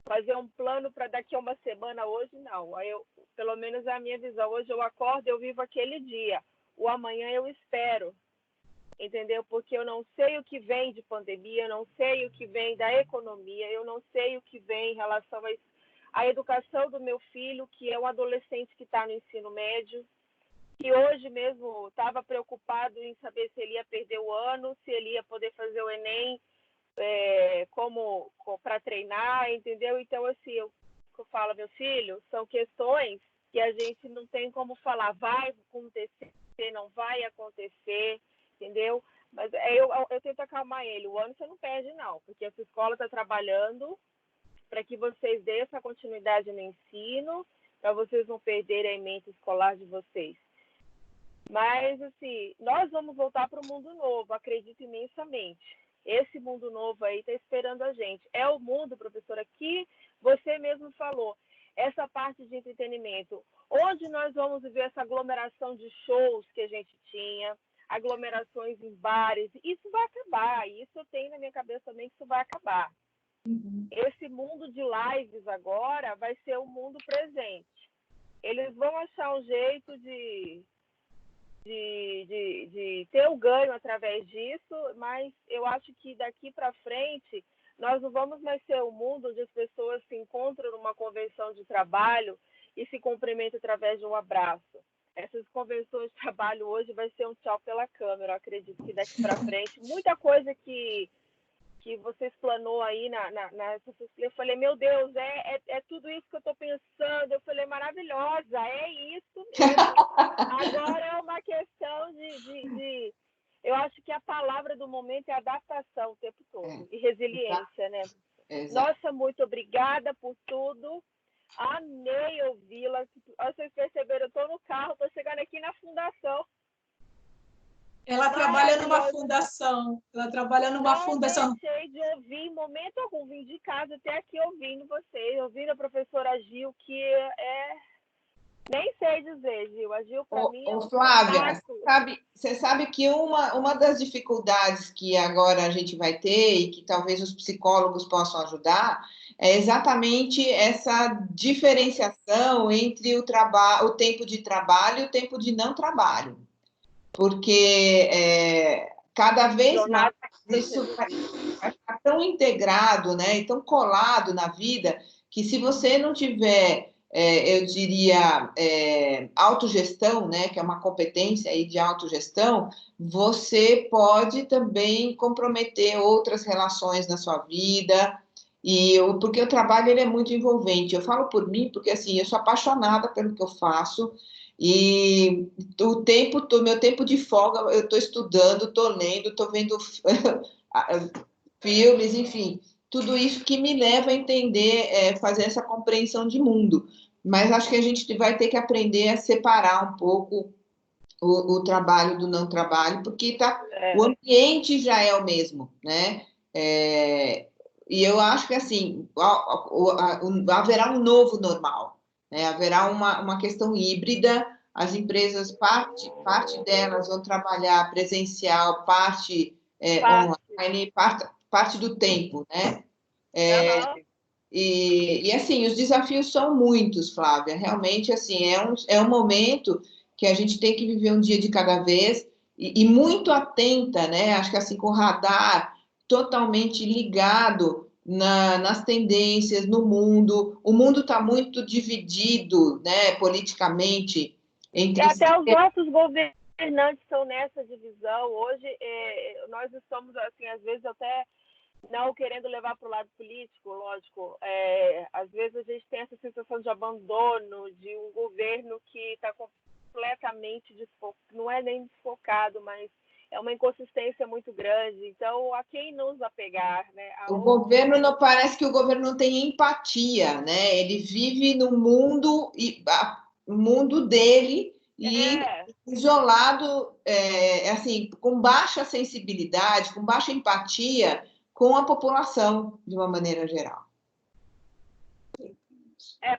fazer um plano para daqui a uma semana. Hoje não. Pelo menos é a minha visão. Hoje eu acordo, eu vivo aquele dia. O amanhã eu espero, entendeu? Porque eu não sei o que vem de pandemia, eu não sei o que vem da economia, eu não sei o que vem em relação à educação do meu filho, que é um adolescente que está no ensino médio, que hoje mesmo estava preocupado em saber se ele ia perder o ano, se ele ia poder fazer o Enem, como para treinar, entendeu? Então, assim, eu falo, meu filho, são questões que a gente não tem como falar, vai acontecer, não vai acontecer, entendeu? Mas eu tento acalmar ele. O ano você não perde, não, porque essa escola está trabalhando para que vocês dêem essa continuidade no ensino, para vocês não perderem a ementa escolar de vocês. Mas, assim, nós vamos voltar para o mundo novo, acredito imensamente. Esse mundo novo aí está esperando a gente. É o mundo, professora, que você mesmo falou, essa parte de entretenimento, onde nós vamos ver essa aglomeração de shows que a gente tinha, aglomerações em bares, isso vai acabar, isso eu tenho na minha cabeça também que isso vai acabar. Esse mundo de lives agora vai ser o mundo presente. Eles vão achar um jeito de ter o ganho através disso, mas eu acho que daqui para frente nós não vamos mais ser um mundo onde as pessoas se encontram numa convenção de trabalho e se cumprimentam através de um abraço. Essas convenções de trabalho hoje vai ser um tchau pela câmera. Eu acredito que daqui para frente, muita coisa que você explanou aí eu falei, meu Deus, é tudo isso que eu estou pensando. Eu falei, maravilhosa, é isso mesmo. Agora é uma questão de eu acho que a palavra do momento é adaptação o tempo todo e resiliência, né? Nossa, muito obrigada por tudo. Amei ouvi-la. Vocês perceberam, eu estou no carro, estou chegando aqui na fundação. Ela trabalha numa fundação. Ela trabalha numa fundação. Não deixei de ouvir em momento algum. Vim de casa até aqui ouvindo vocês, ouvindo a professora Gil, que nem sei dizer, Gil. A Gil, para mim, Flávia, você sabe que uma das dificuldades que agora a gente vai ter e que talvez os psicólogos possam ajudar é exatamente essa diferenciação entre o tempo de trabalho e o tempo de não trabalho. Porque cada vez mais isso vai ficar tão integrado, né, e tão colado na vida, que se você não tiver, eu diria, autogestão, né, que é uma competência aí de autogestão, você pode também comprometer outras relações na sua vida, porque o trabalho ele é muito envolvente. Eu falo por mim, porque assim, eu sou apaixonada pelo que eu faço, e meu tempo de folga, eu estou estudando, estou lendo, estou vendo filmes, enfim, tudo isso que me leva a entender, fazer essa compreensão de mundo. Mas acho que a gente vai ter que aprender a separar um pouco o trabalho do não trabalho, porque o ambiente já é o mesmo, né? E eu acho que assim haverá um novo normal. Haverá uma questão híbrida, as empresas, parte delas vão trabalhar presencial, parte online, parte do tempo, né? E assim, os desafios são muitos, Flávia, realmente, assim, é um momento que a gente tem que viver um dia de cada vez e muito atenta, né? Acho que assim, com o radar totalmente ligado nas tendências, no mundo. O mundo está muito dividido, né, politicamente, entre... E até os nossos governantes estão nessa divisão. Hoje, nós estamos, assim, às vezes até não querendo levar para o lado político, lógico. Às vezes a gente tem essa sensação de abandono de um governo que está completamente desfocado, não é nem desfocado, mas é uma inconsistência muito grande. Então, a quem nos apegar, né? O governo não parece que o governo não tem empatia, né? Ele vive no mundo e o mundo dele e isolado, assim, com baixa sensibilidade, com baixa empatia com a população de uma maneira geral.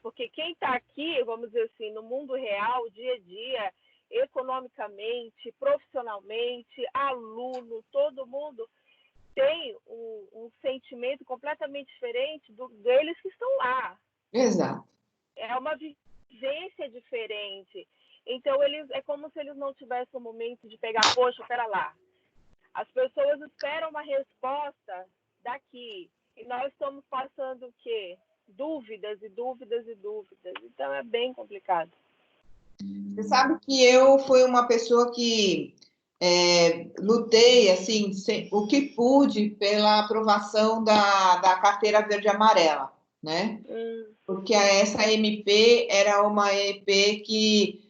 Porque quem está aqui, vamos dizer assim, no mundo real, dia a dia, economicamente, profissionalmente, aluno, todo mundo tem um sentimento completamente diferente deles que estão lá. Exato. É uma vivência diferente. Então, é como se eles não tivessem um momento de pegar, poxa, pera lá. As pessoas esperam uma resposta daqui. E nós estamos passando o quê? Dúvidas e dúvidas e dúvidas. Então, é bem complicado. Você sabe que eu fui uma pessoa que lutei, assim, o que pude pela aprovação da carteira verde e amarela, né? Porque essa MP era uma MP que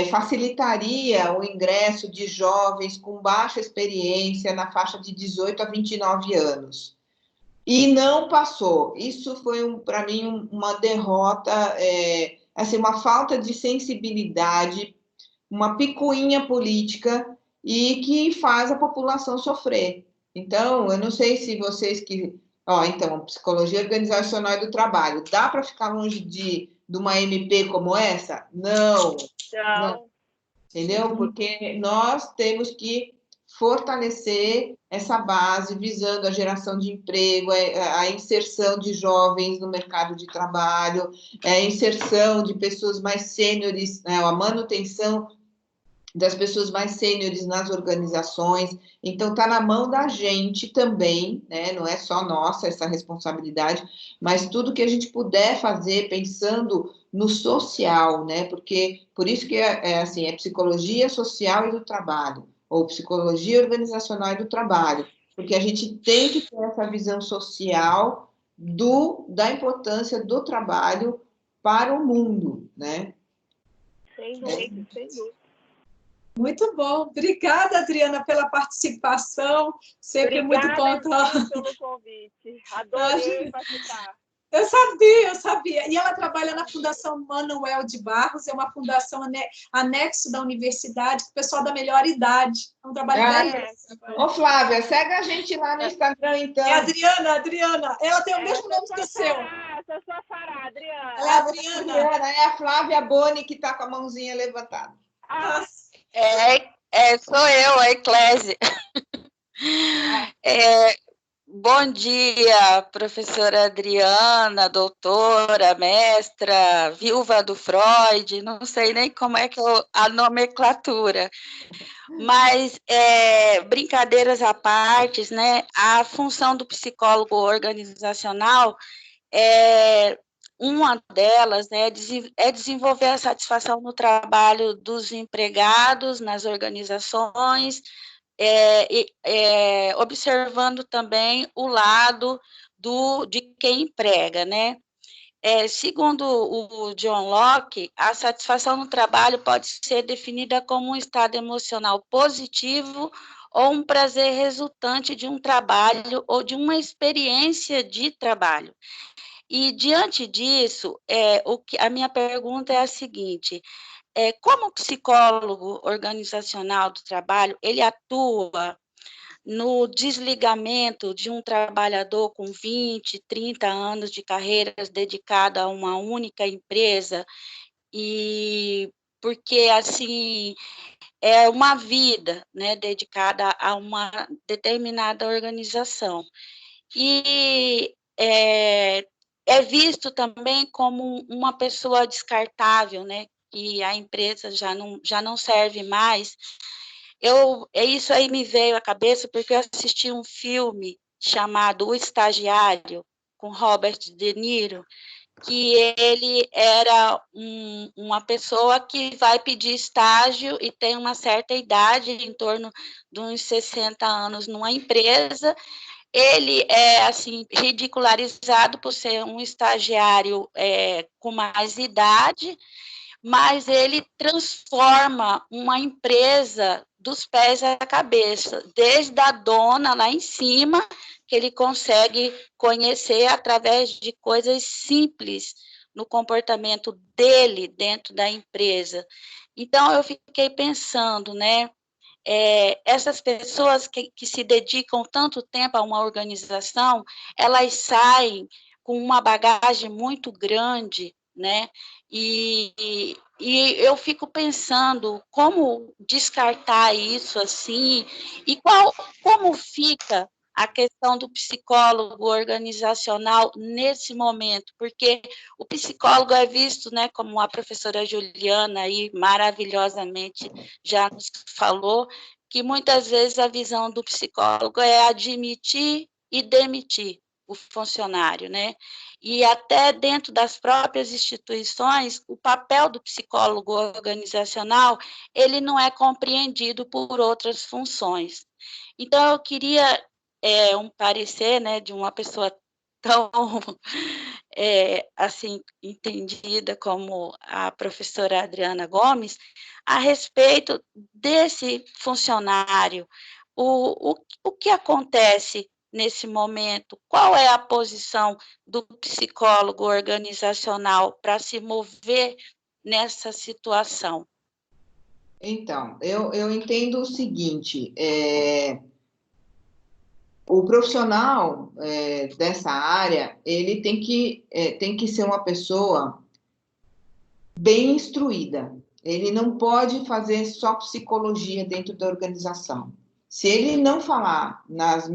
facilitaria o ingresso de jovens com baixa experiência na faixa de 18 a 29 anos. E não passou. Isso foi, para mim, uma derrota, assim, uma falta de sensibilidade, uma picuinha política e que faz a população sofrer. Então, eu não sei se vocês que... então, psicologia organizacional e do trabalho, dá para ficar longe de uma MP como essa? Não. Entendeu? Porque nós temos que fortalecer essa base visando a geração de emprego, a inserção de jovens no mercado de trabalho, a inserção de pessoas mais sêniores, né, a manutenção das pessoas mais sêniores nas organizações. Então, está na mão da gente também, né? Não é só nossa essa responsabilidade, mas tudo que a gente puder fazer pensando no social, né? Porque por isso que assim, é psicologia social e do trabalho, ou psicologia organizacional e do trabalho, porque a gente tem que ter essa visão social da importância do trabalho para o mundo, né? Sem dúvida, sem dúvida. Muito bom. Obrigada, Adriana, pela participação. Sempre muito bom. Pelo convite. Adorei participar. Eu sabia. E ela trabalha na Fundação Manuel de Barros, é uma fundação anexo da universidade, com o pessoal da melhor idade. É um trabalho belíssimo. Ô, Flávia, segue a gente lá no Instagram, então. É Adriana. Ela tem o mesmo nome que o seu. Essa é sua fará, Adriana. Ela é Adriana. É a Flávia Boni, que está com a mãozinha levantada. Sou eu, a Eclésia. Bom dia, professora Adriana, doutora, mestra, viúva do Freud, não sei nem como é que a nomenclatura, mas brincadeiras à parte, né? A função do psicólogo organizacional uma delas, né, é desenvolver a satisfação no trabalho dos empregados, nas organizações, observando também o lado de quem emprega, né? Segundo o John Locke, a satisfação no trabalho pode ser definida como um estado emocional positivo ou um prazer resultante de um trabalho ou de uma experiência de trabalho. E, diante disso, a minha pergunta é a seguinte, como psicólogo organizacional do trabalho, ele atua no desligamento de um trabalhador com 20, 30 anos de carreiras dedicado a uma única empresa, e porque, assim, é uma vida, né, dedicada a uma determinada organização. E é visto também como uma pessoa descartável, né? Que a empresa já não serve mais. Isso aí me veio à cabeça porque eu assisti um filme chamado O Estagiário, com Robert De Niro, que ele era uma pessoa que vai pedir estágio e tem uma certa idade, em torno de uns 60 anos, numa empresa. Ele é assim ridicularizado por ser um estagiário com mais idade, mas ele transforma uma empresa dos pés à cabeça, desde a dona lá em cima, que ele consegue conhecer através de coisas simples no comportamento dele dentro da empresa. Então, eu fiquei pensando, né? Essas pessoas que se dedicam tanto tempo a uma organização, elas saem com uma bagagem muito grande, né? E eu fico pensando como descartar isso assim, e como fica a questão do psicólogo organizacional nesse momento, porque o psicólogo é visto, né, como a professora Juliana aí maravilhosamente já nos falou, que muitas vezes a visão do psicólogo é admitir e demitir o funcionário, né? E até dentro das próprias instituições, o papel do psicólogo organizacional, ele não é compreendido por outras funções. Então, eu queria um parecer, né, de uma pessoa tão assim entendida como a professora Adriana Gomes, a respeito desse funcionário. O que acontece nesse momento? Qual é a posição do psicólogo organizacional para se mover nessa situação? Então, eu entendo o seguinte, o profissional dessa área, ele tem que ser uma pessoa bem instruída. Ele não pode fazer só psicologia dentro da organização. Se ele não falar na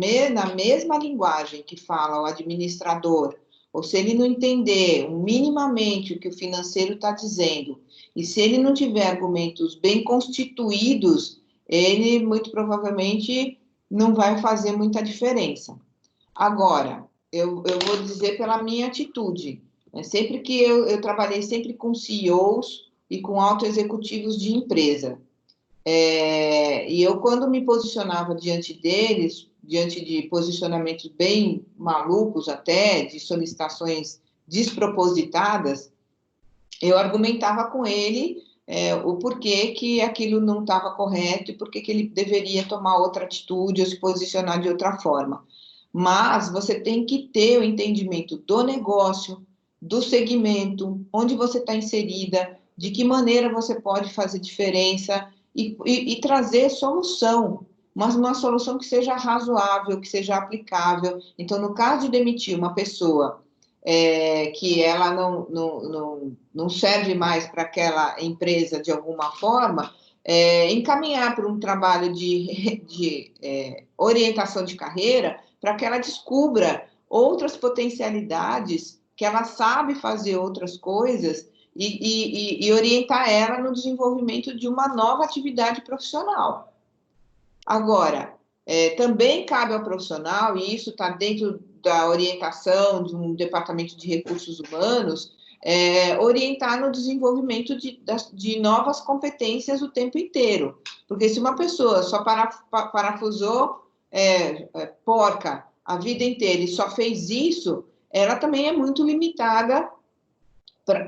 mesma linguagem que fala o administrador, ou se ele não entender minimamente o que o financeiro está dizendo, e se ele não tiver argumentos bem constituídos, ele muito provavelmente não vai fazer muita diferença. Agora, eu vou dizer pela minha atitude. Sempre que eu trabalhei sempre com CEOs e com altos executivos de empresa. E eu, quando me posicionava diante deles, diante de posicionamentos bem malucos até, de solicitações despropositadas, eu argumentava com ele o porquê que aquilo não estava correto e porquê que ele deveria tomar outra atitude ou se posicionar de outra forma. Mas você tem que ter o entendimento do negócio, do segmento, onde você está inserida, de que maneira você pode fazer diferença e trazer solução, mas uma solução que seja razoável, que seja aplicável. Então, no caso de demitir uma pessoa que ela não serve mais para aquela empresa de alguma forma, encaminhar para um trabalho de orientação de carreira para que ela descubra outras potencialidades, que ela sabe fazer outras coisas e orientar ela no desenvolvimento de uma nova atividade profissional. Agora, também cabe ao profissional, e isso está dentro da orientação de um departamento de recursos humanos, orientar no desenvolvimento de novas competências o tempo inteiro. Porque se uma pessoa só parafusou porca a vida inteira e só fez isso, ela também é muito limitada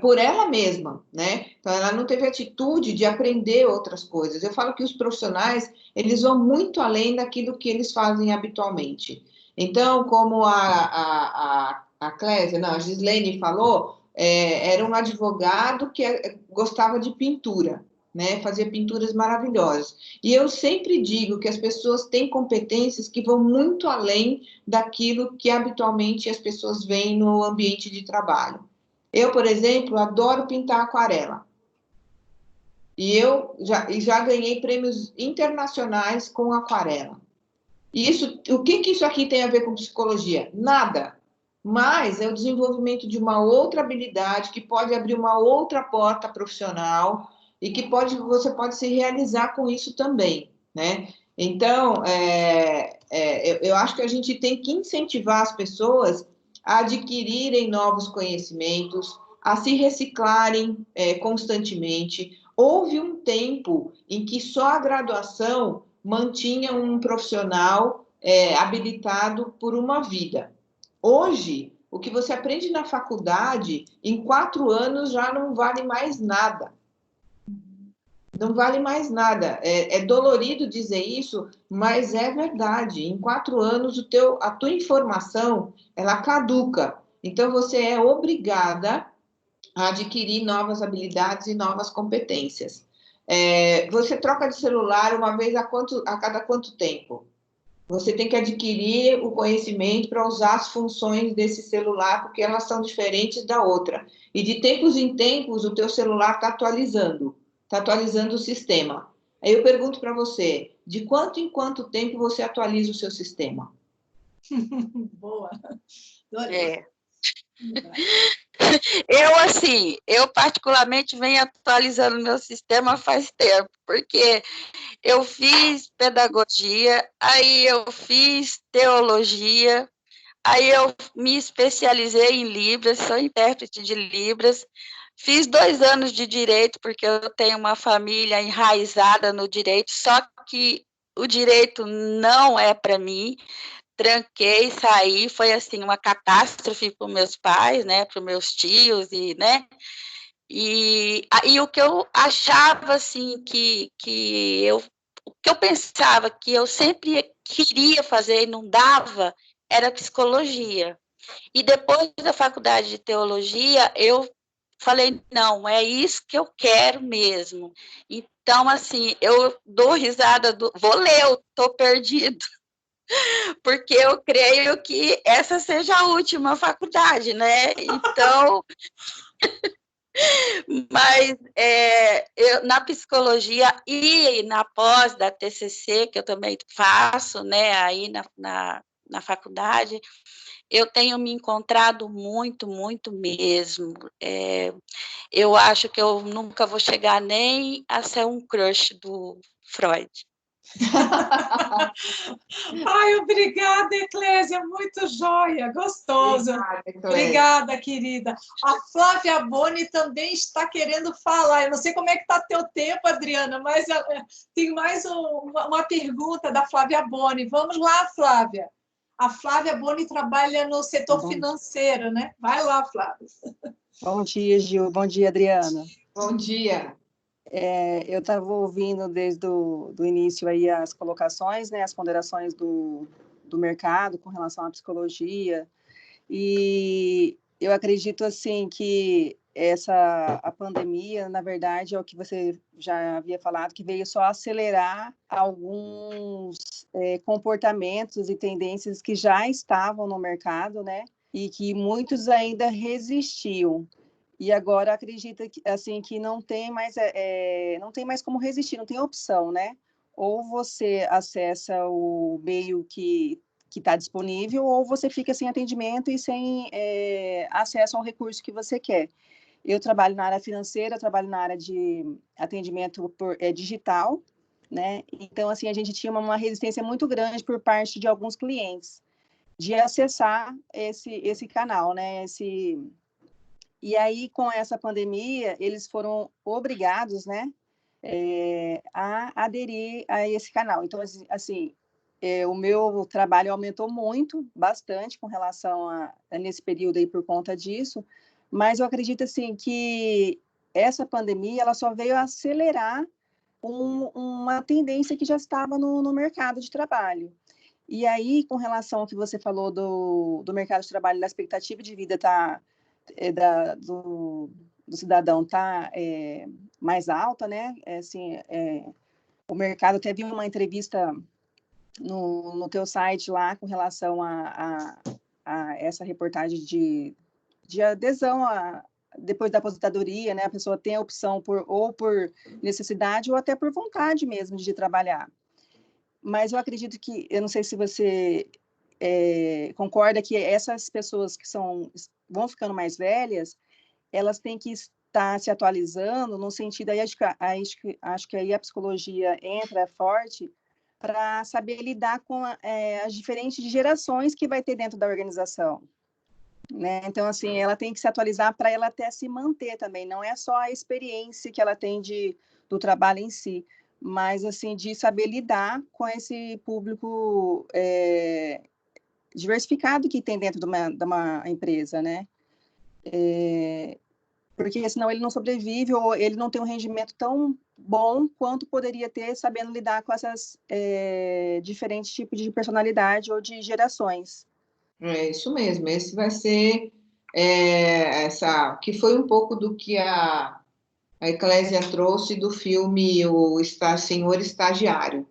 por ela mesma, né? Então, ela não teve atitude de aprender outras coisas. Eu falo que os profissionais, eles vão muito além daquilo que eles fazem habitualmente. Então, como a Clésia, não, a Gislene falou, era um advogado que gostava de pintura, né? Fazia pinturas maravilhosas. E eu sempre digo que as pessoas têm competências que vão muito além daquilo que habitualmente as pessoas veem no ambiente de trabalho. Eu, por exemplo, adoro pintar aquarela. E eu já ganhei prêmios internacionais com aquarela. E o que isso aqui tem a ver com psicologia? Nada. Mas é o desenvolvimento de uma outra habilidade que pode abrir uma outra porta profissional e que você pode se realizar com isso também, né? Então, eu acho que a gente tem que incentivar as pessoas a adquirirem novos conhecimentos, a se reciclarem constantemente. Houve um tempo em que só a graduação mantinha um profissional habilitado por uma vida. Hoje, o que você aprende na faculdade, em 4 anos já não vale mais nada. Não vale mais nada. É dolorido dizer isso, mas é verdade. Em 4 anos, a tua informação, ela caduca. Então, você é obrigada a adquirir novas habilidades e novas competências. Você troca de celular uma vez a cada quanto tempo? Você tem que adquirir o conhecimento para usar as funções desse celular, porque elas são diferentes da outra. E de tempos em tempos, o teu celular está atualizando o sistema. Aí eu pergunto para você, de quanto em quanto tempo você atualiza o seu sistema? Boa. Adorei. Eu particularmente venho atualizando meu sistema faz tempo, porque eu fiz pedagogia, aí eu fiz teologia, aí eu me especializei em Libras, sou intérprete de Libras, fiz 2 anos de direito, porque eu tenho uma família enraizada no direito, só que o direito não é para mim. Tranquei, saí, foi assim uma catástrofe para os meus pais, né, para os meus tios e aí o que eu achava assim o que eu pensava que eu sempre queria fazer e não dava era psicologia. E depois da faculdade de teologia, eu falei, não, é isso que eu quero mesmo. Então, assim, eu dou risada, vou ler, eu estou perdido, porque eu creio que essa seja a última faculdade, né? Então, mas eu, na psicologia e na pós da TCC, que eu também faço, né, aí na faculdade, eu tenho me encontrado muito, muito mesmo. Eu acho que eu nunca vou chegar nem a ser um crush do Freud. Ai, obrigada, Eclésia, muito joia, gostoso. Obrigada, querida. A Flávia Boni também está querendo falar. Eu não sei como é que está teu tempo, Adriana, mas tem mais uma pergunta da Flávia Boni. Vamos lá, Flávia. A Flávia Boni trabalha no setor financeiro, né? Vai lá, Flávia. Bom dia, Gil. Bom dia, Adriana. Bom dia. Eu estava ouvindo desde o início aí as colocações, né, as ponderações do mercado com relação à psicologia, e eu acredito assim que a pandemia, na verdade, é o que você já havia falado, que veio só acelerar alguns comportamentos e tendências que já estavam no mercado, né, e que muitos ainda resistiam. E agora acredita que assim que não tem mais como resistir, não tem opção, né? Ou você acessa o meio que está disponível, ou você fica sem atendimento e sem acesso ao recurso que você quer. Eu trabalho na área financeira, trabalho na área de atendimento digital, né? Então, assim, a gente tinha uma resistência muito grande por parte de alguns clientes de acessar esse canal, né? E aí, com essa pandemia, eles foram obrigados, né, a aderir a esse canal. Então, assim, o meu trabalho aumentou bastante com relação nesse período aí por conta disso, mas eu acredito, assim, que essa pandemia, ela só veio acelerar uma tendência que já estava no mercado de trabalho. E aí, com relação ao que você falou do mercado de trabalho, da expectativa de vida do cidadão está mais alta, né? O mercado teve uma entrevista no teu site lá com relação a essa reportagem de adesão depois da aposentadoria, né? A pessoa tem a opção ou por necessidade ou até por vontade mesmo de trabalhar. Mas eu acredito que, eu não sei se você concorda que essas pessoas que vão ficando mais velhas, elas têm que estar se atualizando no sentido, aí acho que aí a psicologia entra forte para saber lidar com as diferentes gerações que vai ter dentro da organização. né? Então, assim, ela tem que se atualizar para ela até se manter também. Não é só a experiência que ela tem do trabalho em si, mas, assim, de saber lidar com esse público diversificado que tem dentro de uma empresa, né? Porque senão ele não sobrevive ou ele não tem um rendimento tão bom quanto poderia ter sabendo lidar com essas diferentes tipos de personalidade ou de gerações. É isso mesmo, esse vai ser que foi um pouco do que a Eclésia trouxe do filme Senhor Estagiário.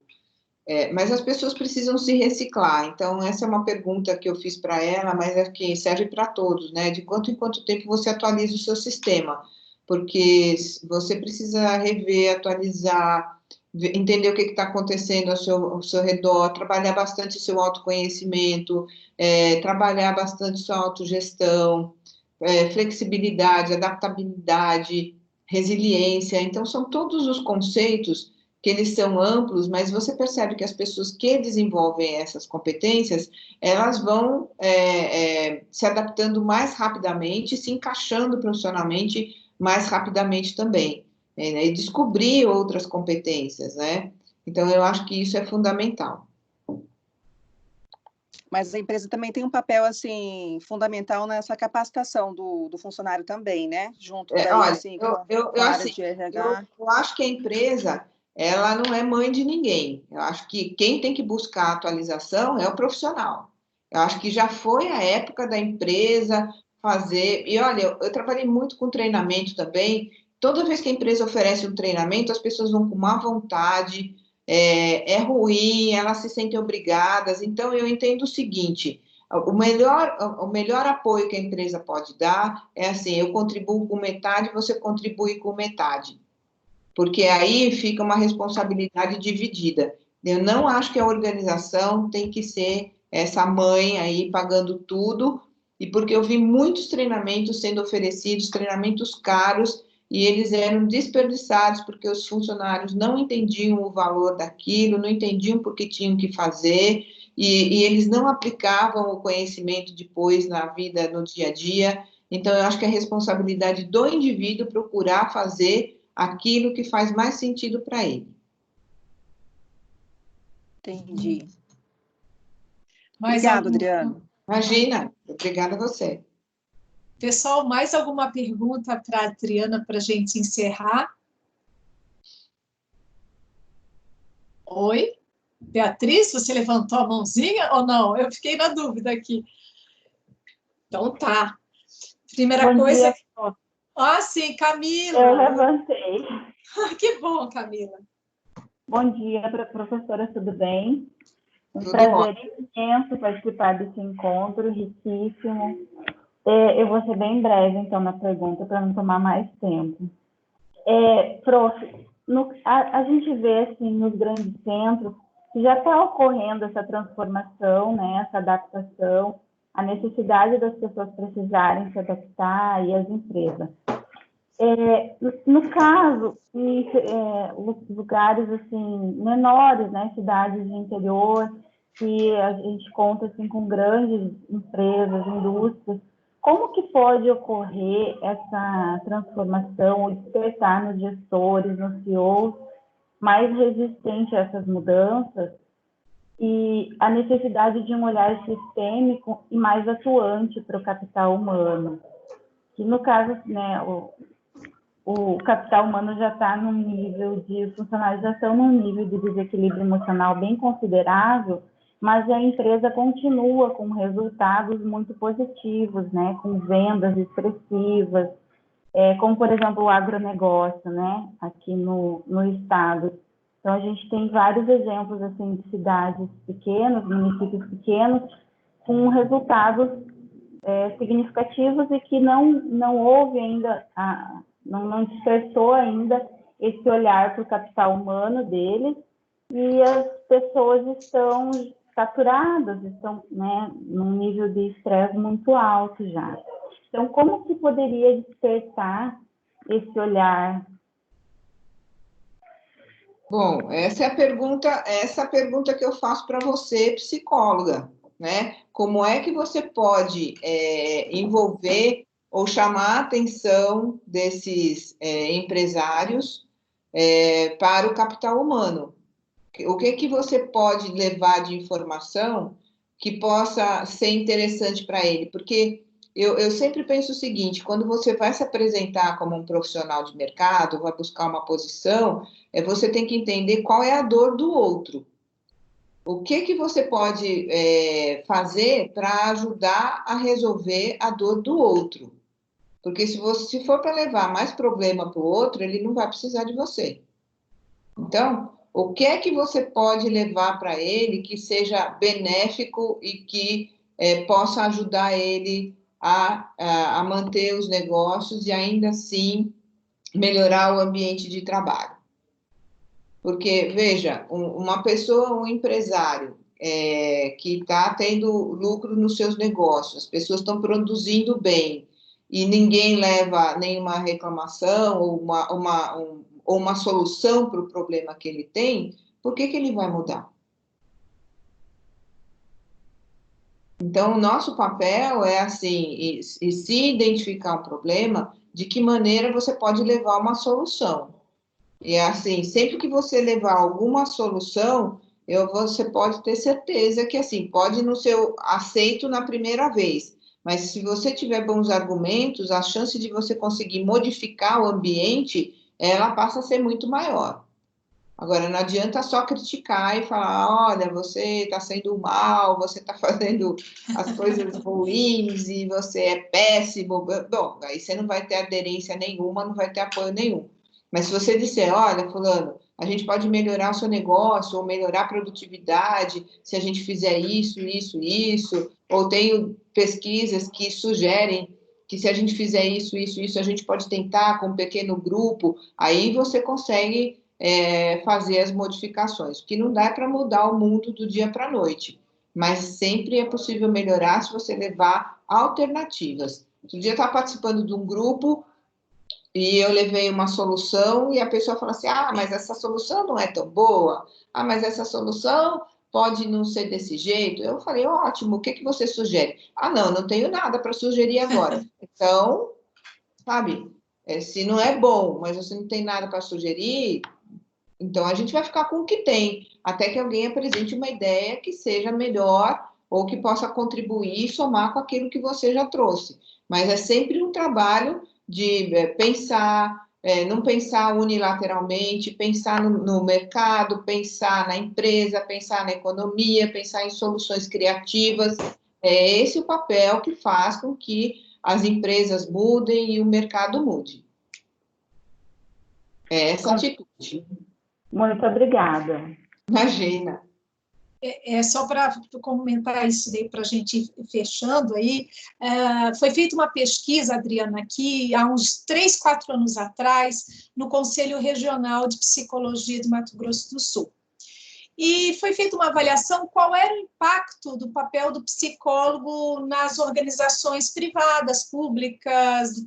Mas as pessoas precisam se reciclar, então essa é uma pergunta que eu fiz para ela, mas é que serve para todos, né? De quanto em quanto tempo você atualiza o seu sistema, porque você precisa rever, atualizar, entender o que está acontecendo ao seu redor, trabalhar bastante o seu autoconhecimento, trabalhar bastante sua autogestão, flexibilidade, adaptabilidade, resiliência. Então, são todos os conceitos que eles são amplos, mas você percebe que as pessoas que desenvolvem essas competências, elas vão se adaptando mais rapidamente, se encaixando profissionalmente mais rapidamente também, né? E descobrir outras competências, né? Então, eu acho que isso é fundamental. Mas a empresa também tem um papel, assim, fundamental nessa capacitação do funcionário também, né? Junto daí, Olha, assim, com a área de RH. Eu acho que a empresa, ela não é mãe de ninguém. Eu acho que quem tem que buscar atualização é o profissional. Eu acho que já foi a época da empresa fazer... E, olha, eu trabalhei muito com treinamento também. Toda vez que a empresa oferece um treinamento, as pessoas vão com má vontade, é ruim, elas se sentem obrigadas. Então, eu entendo o seguinte... O melhor apoio que a empresa pode dar é assim, eu contribuo com metade, você contribui com metade. Porque aí fica uma responsabilidade dividida. Eu não acho que a organização tem que ser essa mãe aí pagando tudo, e porque eu vi muitos treinamentos sendo oferecidos, treinamentos caros, e eles eram desperdiçados porque os funcionários não entendiam o valor daquilo, não entendiam por que tinham que fazer, e eles não aplicavam o conhecimento depois na vida, no dia a dia. Então, eu acho que é responsabilidade do indivíduo procurar fazer aquilo que faz mais sentido para ele. Entendi. Obrigada, Adriana. Imagina, obrigada a você. Pessoal, mais alguma pergunta para a Adriana para a gente encerrar? Oi? Beatriz, você levantou a mãozinha ou não? Eu fiquei na dúvida aqui. Então tá. Primeira coisa... sim, Camila. Eu levantei. Que bom, Camila. Bom dia, professora, tudo bem? Tudo prazer imenso participar desse encontro, riquíssimo. Eu vou ser bem breve, então, na pergunta, para não tomar mais tempo. Prof, a gente vê, assim, nos grandes centros, que já está ocorrendo essa transformação, né, essa adaptação, a necessidade das pessoas precisarem se adaptar e as empresas. No caso, lugares assim, menores, né, cidades de interior, que a gente conta assim, com grandes empresas, indústrias, como que pode ocorrer essa transformação, ou despertar nos gestores, nos CEOs, mais resistente a essas mudanças, e a necessidade de um olhar sistêmico e mais atuante para o capital humano? Que, no caso, né, o capital humano já está num nível de funcionalização, num nível de desequilíbrio emocional bem considerável, mas a empresa continua com resultados muito positivos, né, com vendas expressivas, como, por exemplo, o agronegócio, né, aqui no estado. Então, a gente tem vários exemplos, assim, de cidades pequenas, municípios pequenos, com resultados significativos e que não houve ainda, não despertou ainda esse olhar para o capital humano deles, e as pessoas estão saturadas, estão, né, num nível de estresse muito alto já. Então, como que poderia despertar esse olhar? Bom, essa é a pergunta que eu faço para você, psicóloga, né? Como é que você pode envolver ou chamar a atenção desses empresários para o capital humano? O que você pode levar de informação que possa ser interessante para ele? Porque eu sempre penso o seguinte, quando você vai se apresentar como um profissional de mercado, vai buscar uma posição, você tem que entender qual é a dor do outro. O que você pode fazer para ajudar a resolver a dor do outro? Porque se for para levar mais problema para o outro, ele não vai precisar de você. Então, o que é que você pode levar para ele que seja benéfico e que possa ajudar ele a manter os negócios e ainda assim melhorar o ambiente de trabalho? Porque, veja, uma pessoa, um empresário que está tendo lucro nos seus negócios, as pessoas estão produzindo bem e ninguém leva nenhuma reclamação ou uma solução para o problema que ele tem, por que ele vai mudar? Então, o nosso papel é assim, e se identificar um problema, de que maneira você pode levar uma solução. E assim, sempre que você levar alguma solução, você pode ter certeza que assim, pode não ser aceito na primeira vez, mas se você tiver bons argumentos, a chance de você conseguir modificar o ambiente, ela passa a ser muito maior. Agora, não adianta só criticar e falar, olha, você está sendo mal, você está fazendo as coisas ruins e você é péssimo. Bom, aí você não vai ter aderência nenhuma, não vai ter apoio nenhum. Mas se você disser, olha, fulano, a gente pode melhorar o seu negócio ou melhorar a produtividade se a gente fizer isso, ou tenho pesquisas que sugerem que se a gente fizer isso, a gente pode tentar com um pequeno grupo, aí você consegue fazer as modificações. O que não dá é para mudar o mundo do dia para a noite, mas sempre é possível melhorar se você levar alternativas. Outro dia eu estava participando de um grupo e eu levei uma solução e a pessoa falou assim, mas essa solução não é tão boa, mas essa solução pode não ser desse jeito. Eu falei, ótimo, o que você sugere? Não tenho nada para sugerir agora. Então, sabe, se não é bom, mas você não tem nada para sugerir, então a gente vai ficar com o que tem, até que alguém apresente uma ideia que seja melhor ou que possa contribuir e somar com aquilo que você já trouxe. Mas é sempre um trabalho de pensar, não pensar unilateralmente, pensar no mercado, pensar na empresa, pensar na economia, pensar em soluções criativas. É esse o papel que faz com que as empresas mudem e o mercado mude. É essa atitude. Muito obrigada. Imagina. Só para comentar isso daí, para a gente ir fechando aí, foi feita uma pesquisa, Adriana, aqui há uns 3, 4 anos atrás, no Conselho Regional de Psicologia de Mato Grosso do Sul. E foi feita uma avaliação qual era o impacto do papel do psicólogo nas organizações privadas, públicas,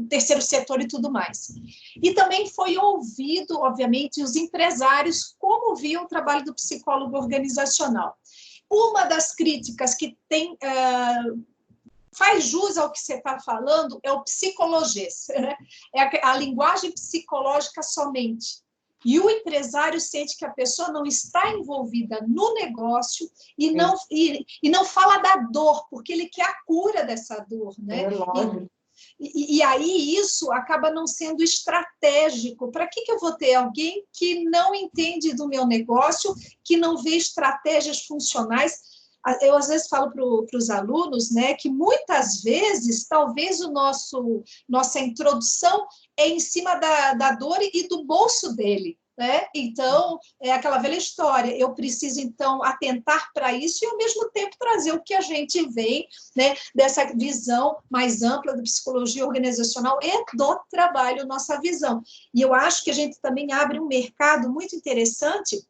terceiro setor e tudo mais. E também foi ouvido, obviamente, os empresários como viam o trabalho do psicólogo organizacional. Uma das críticas que tem... faz jus ao que você está falando é o psicologês, né? É a linguagem psicológica somente. E o empresário sente que a pessoa não está envolvida no negócio e não fala da dor, porque ele quer a cura dessa dor, né? E aí isso acaba não sendo estratégico. Para que eu vou ter alguém que não entende do meu negócio, que não vê estratégias funcionais? Eu, às vezes, falo para os alunos, né, que muitas vezes, talvez nossa introdução é em cima da dor e do bolso dele, né? Então, é aquela velha história, eu preciso, então, atentar para isso e, ao mesmo tempo, trazer o que a gente vê, né, dessa visão mais ampla da psicologia organizacional e do trabalho, nossa visão. E eu acho que a gente também abre um mercado muito interessante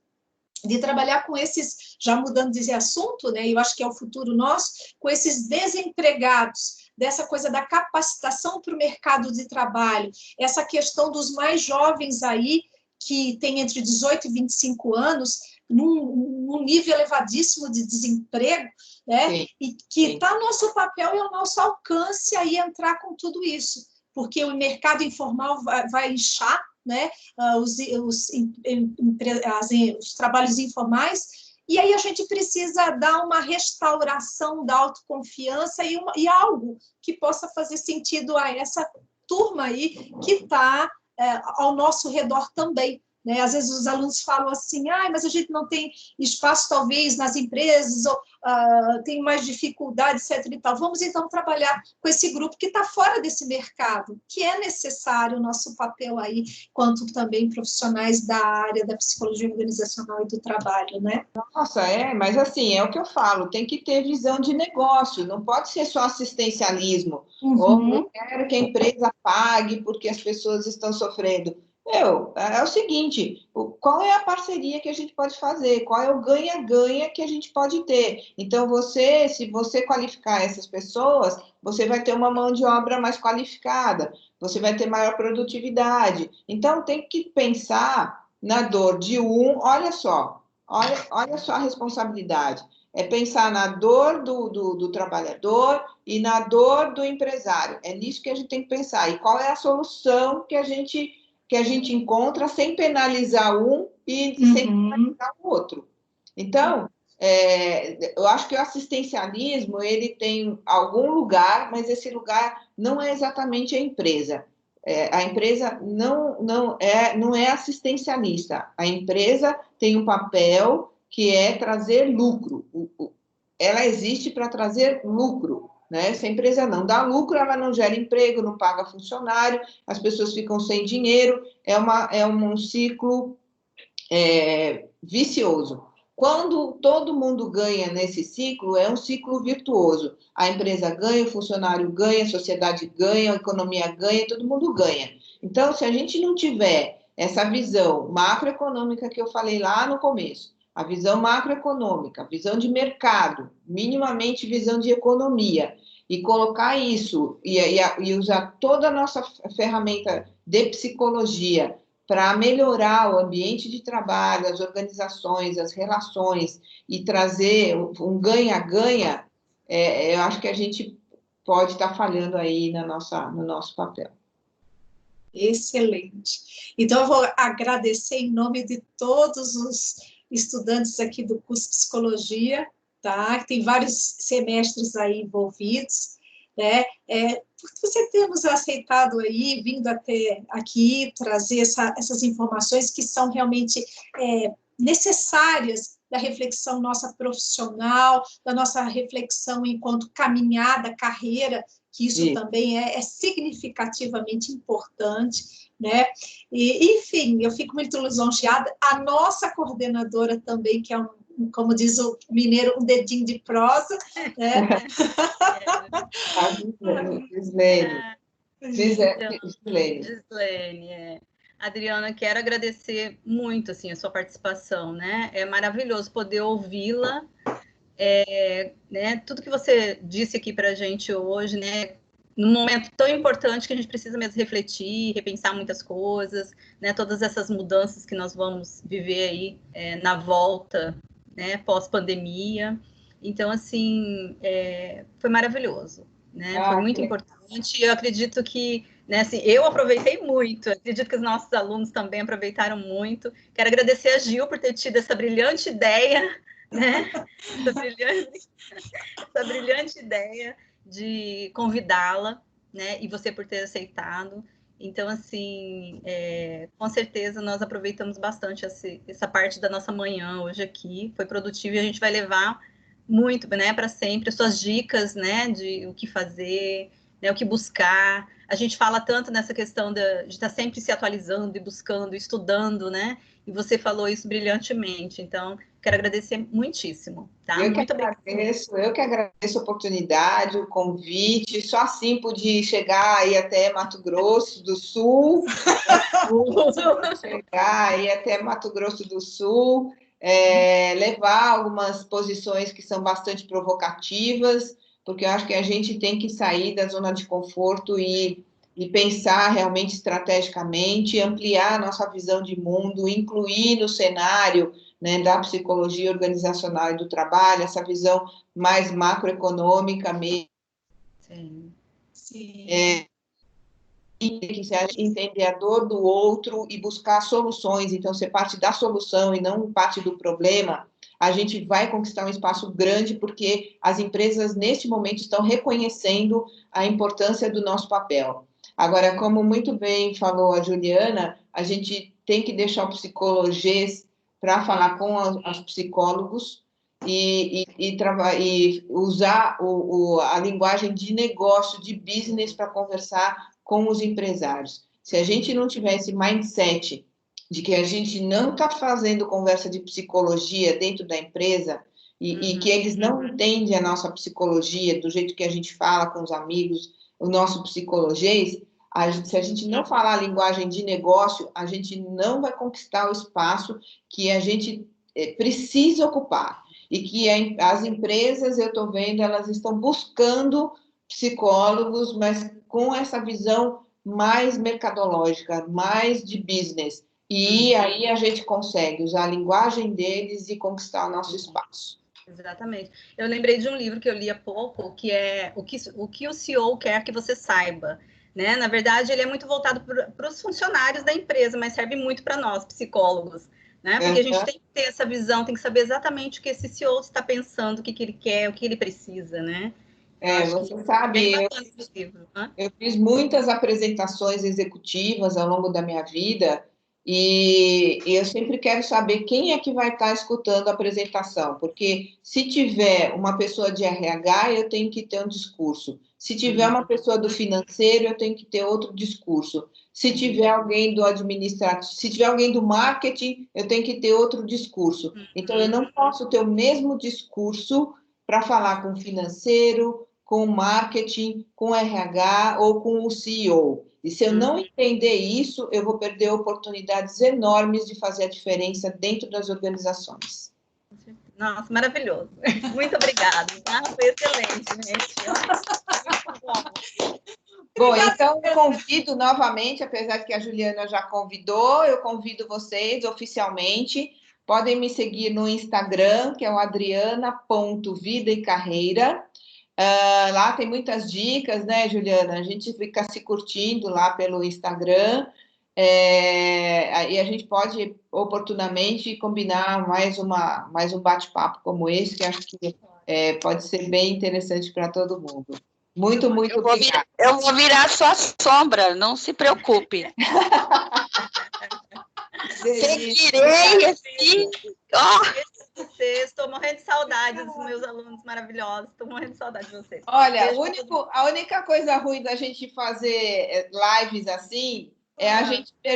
de trabalhar com esses, já mudando de assunto, né, eu acho que é o futuro nosso, com esses desempregados, dessa coisa da capacitação para o mercado de trabalho, essa questão dos mais jovens aí, que tem entre 18 e 25 anos, num nível elevadíssimo de desemprego, né? Sim, E que está no nosso papel e ao nosso alcance aí entrar com tudo isso, porque o mercado informal vai inchar, né? Os trabalhos informais, e aí a gente precisa dar uma restauração da autoconfiança e algo que possa fazer sentido a essa turma aí que está ao nosso redor também. Né? Às vezes os alunos falam assim, mas a gente não tem espaço, talvez, nas empresas, ou tem mais dificuldade, etc. E tal. Vamos, então, trabalhar com esse grupo que está fora desse mercado, que é necessário o nosso papel aí, quanto também profissionais da área da psicologia organizacional e do trabalho, né? Nossa, mas assim, é o que eu falo, tem que ter visão de negócio, não pode ser só assistencialismo, ou eu quero que a empresa pague porque as pessoas estão sofrendo. É o seguinte, qual é a parceria que a gente pode fazer? Qual é o ganha-ganha que a gente pode ter? Então, se você qualificar essas pessoas, você vai ter uma mão de obra mais qualificada, você vai ter maior produtividade. Então, tem que pensar na dor de olha só a responsabilidade. É pensar na dor do trabalhador e na dor do empresário. É nisso que a gente tem que pensar. E qual é a solução que a gente encontra sem penalizar um e sem penalizar o outro. Então, eu acho que o assistencialismo ele tem algum lugar, mas esse lugar não é exatamente a empresa. A empresa não é assistencialista. A empresa tem um papel que é trazer lucro. Ela existe para trazer lucro. Né? Se a empresa não dá lucro, ela não gera emprego, não paga funcionário, as pessoas ficam sem dinheiro, é um ciclo vicioso. Quando todo mundo ganha nesse ciclo, é um ciclo virtuoso. A empresa ganha, o funcionário ganha, a sociedade ganha, a economia ganha, todo mundo ganha. Então, se a gente não tiver essa visão macroeconômica que eu falei lá no começo, a visão macroeconômica, a visão de mercado, minimamente visão de economia, e colocar isso e usar toda a nossa ferramenta de psicologia para melhorar o ambiente de trabalho, as organizações, as relações e trazer um ganha-ganha, eu acho que a gente pode estar falhando aí no nosso papel. Excelente. Então, eu vou agradecer em nome de todos os estudantes aqui do curso de Psicologia, tá? Tem vários semestres aí envolvidos, né? Por você ter nos aceitado aí, vindo até aqui, trazer essas informações que são realmente necessárias da reflexão nossa profissional, da nossa reflexão enquanto caminhada, carreira, que isso também é significativamente importante, né? E, enfim, eu fico muito lisonjeada. A nossa coordenadora também, que é como diz o mineiro, um dedinho de prosa, né? Gislene, Adriana, quero agradecer muito assim, a sua participação, né? É maravilhoso poder ouvi-la, né? Tudo que você disse aqui para a gente hoje, né? Num momento tão importante que a gente precisa mesmo refletir, repensar muitas coisas, né? Todas essas mudanças que nós vamos viver aí na volta, né? Pós-pandemia. Então, assim, foi maravilhoso, né? Foi muito importante. Eu acredito que, né, assim, eu aproveitei muito. Acredito que os nossos alunos também aproveitaram muito. Quero agradecer a Gil por ter tido essa brilhante ideia, né? Essa brilhante ideia de convidá-la, né? E você por ter aceitado. Então, assim, com certeza nós aproveitamos bastante essa parte da nossa manhã hoje aqui. Foi produtivo e a gente vai levar muito, né, para sempre, as suas dicas, né, de o que fazer, né, o que buscar. A gente fala tanto nessa questão de estar sempre se atualizando e buscando, estudando, né? E você falou isso brilhantemente. Então, quero agradecer muitíssimo, tá? Eu que agradeço a oportunidade, o convite. Só assim pude chegar aí até Mato Grosso do Sul. Chegar aí até Mato Grosso do Sul, levar algumas posições que são bastante provocativas, porque eu acho que a gente tem que sair da zona de conforto e e pensar realmente estrategicamente, ampliar a nossa visão de mundo, incluir no cenário, né, da psicologia organizacional e do trabalho, essa visão mais macroeconômica mesmo. Sim. Sim. Que seja entender a dor do outro e buscar soluções, então ser parte da solução e não parte do problema, a gente vai conquistar um espaço grande, porque as empresas, neste momento, estão reconhecendo a importância do nosso papel. Agora, como muito bem falou a Juliana, a gente tem que deixar o psicologês para falar com os psicólogos e usar a linguagem de negócio, de business, para conversar com os empresários. Se a gente não tiver esse mindset de que a gente não está fazendo conversa de psicologia dentro da empresa e que eles não entendem a nossa psicologia do jeito que a gente fala com os amigos, o nosso psicologês, se a gente não falar a linguagem de negócio, a gente não vai conquistar o espaço que a gente precisa ocupar. E que as empresas, eu estou vendo, elas estão buscando psicólogos, mas com essa visão mais mercadológica, mais de business. E aí a gente consegue usar a linguagem deles e conquistar o nosso espaço. Exatamente. Eu lembrei de um livro que eu li há pouco, que é o que o CEO quer que você saiba. Né? Na verdade, ele é muito voltado para os funcionários da empresa, mas serve muito para nós, psicólogos. Né? Porque a gente tem que ter essa visão, tem que saber exatamente o que esse CEO está pensando, o que ele quer, o que ele precisa, né? Você sabe, eu fiz muitas apresentações executivas ao longo da minha vida e eu sempre quero saber quem é que vai estar escutando a apresentação, porque se tiver uma pessoa de RH, eu tenho que ter um discurso. Se tiver uma pessoa do financeiro, eu tenho que ter outro discurso. Se tiver alguém do administrativo, se tiver alguém do marketing, eu tenho que ter outro discurso. Então, eu não posso ter o mesmo discurso para falar com o financeiro, com o marketing, com o RH ou com o CEO. E se eu não entender isso, eu vou perder oportunidades enormes de fazer a diferença dentro das organizações. Nossa, maravilhoso. Muito obrigada. Foi excelente, gente. Muito bom. Bom, então eu convido novamente, apesar de que a Juliana já convidou, eu convido vocês oficialmente. Podem me seguir no Instagram, que é o adriana.vida e carreira. Lá tem muitas dicas, né, Juliana? A gente fica se curtindo lá pelo Instagram e a gente pode oportunamente combinar mais um bate-papo como esse, que acho que pode ser bem interessante para todo mundo. Muito obrigada. Eu vou virar sua sombra, não se preocupe. Seguirei assim. Estou morrendo de saudade dos meus alunos maravilhosos. Estou morrendo de saudade de vocês. Olha, a única coisa ruim da gente fazer lives assim é a gente perder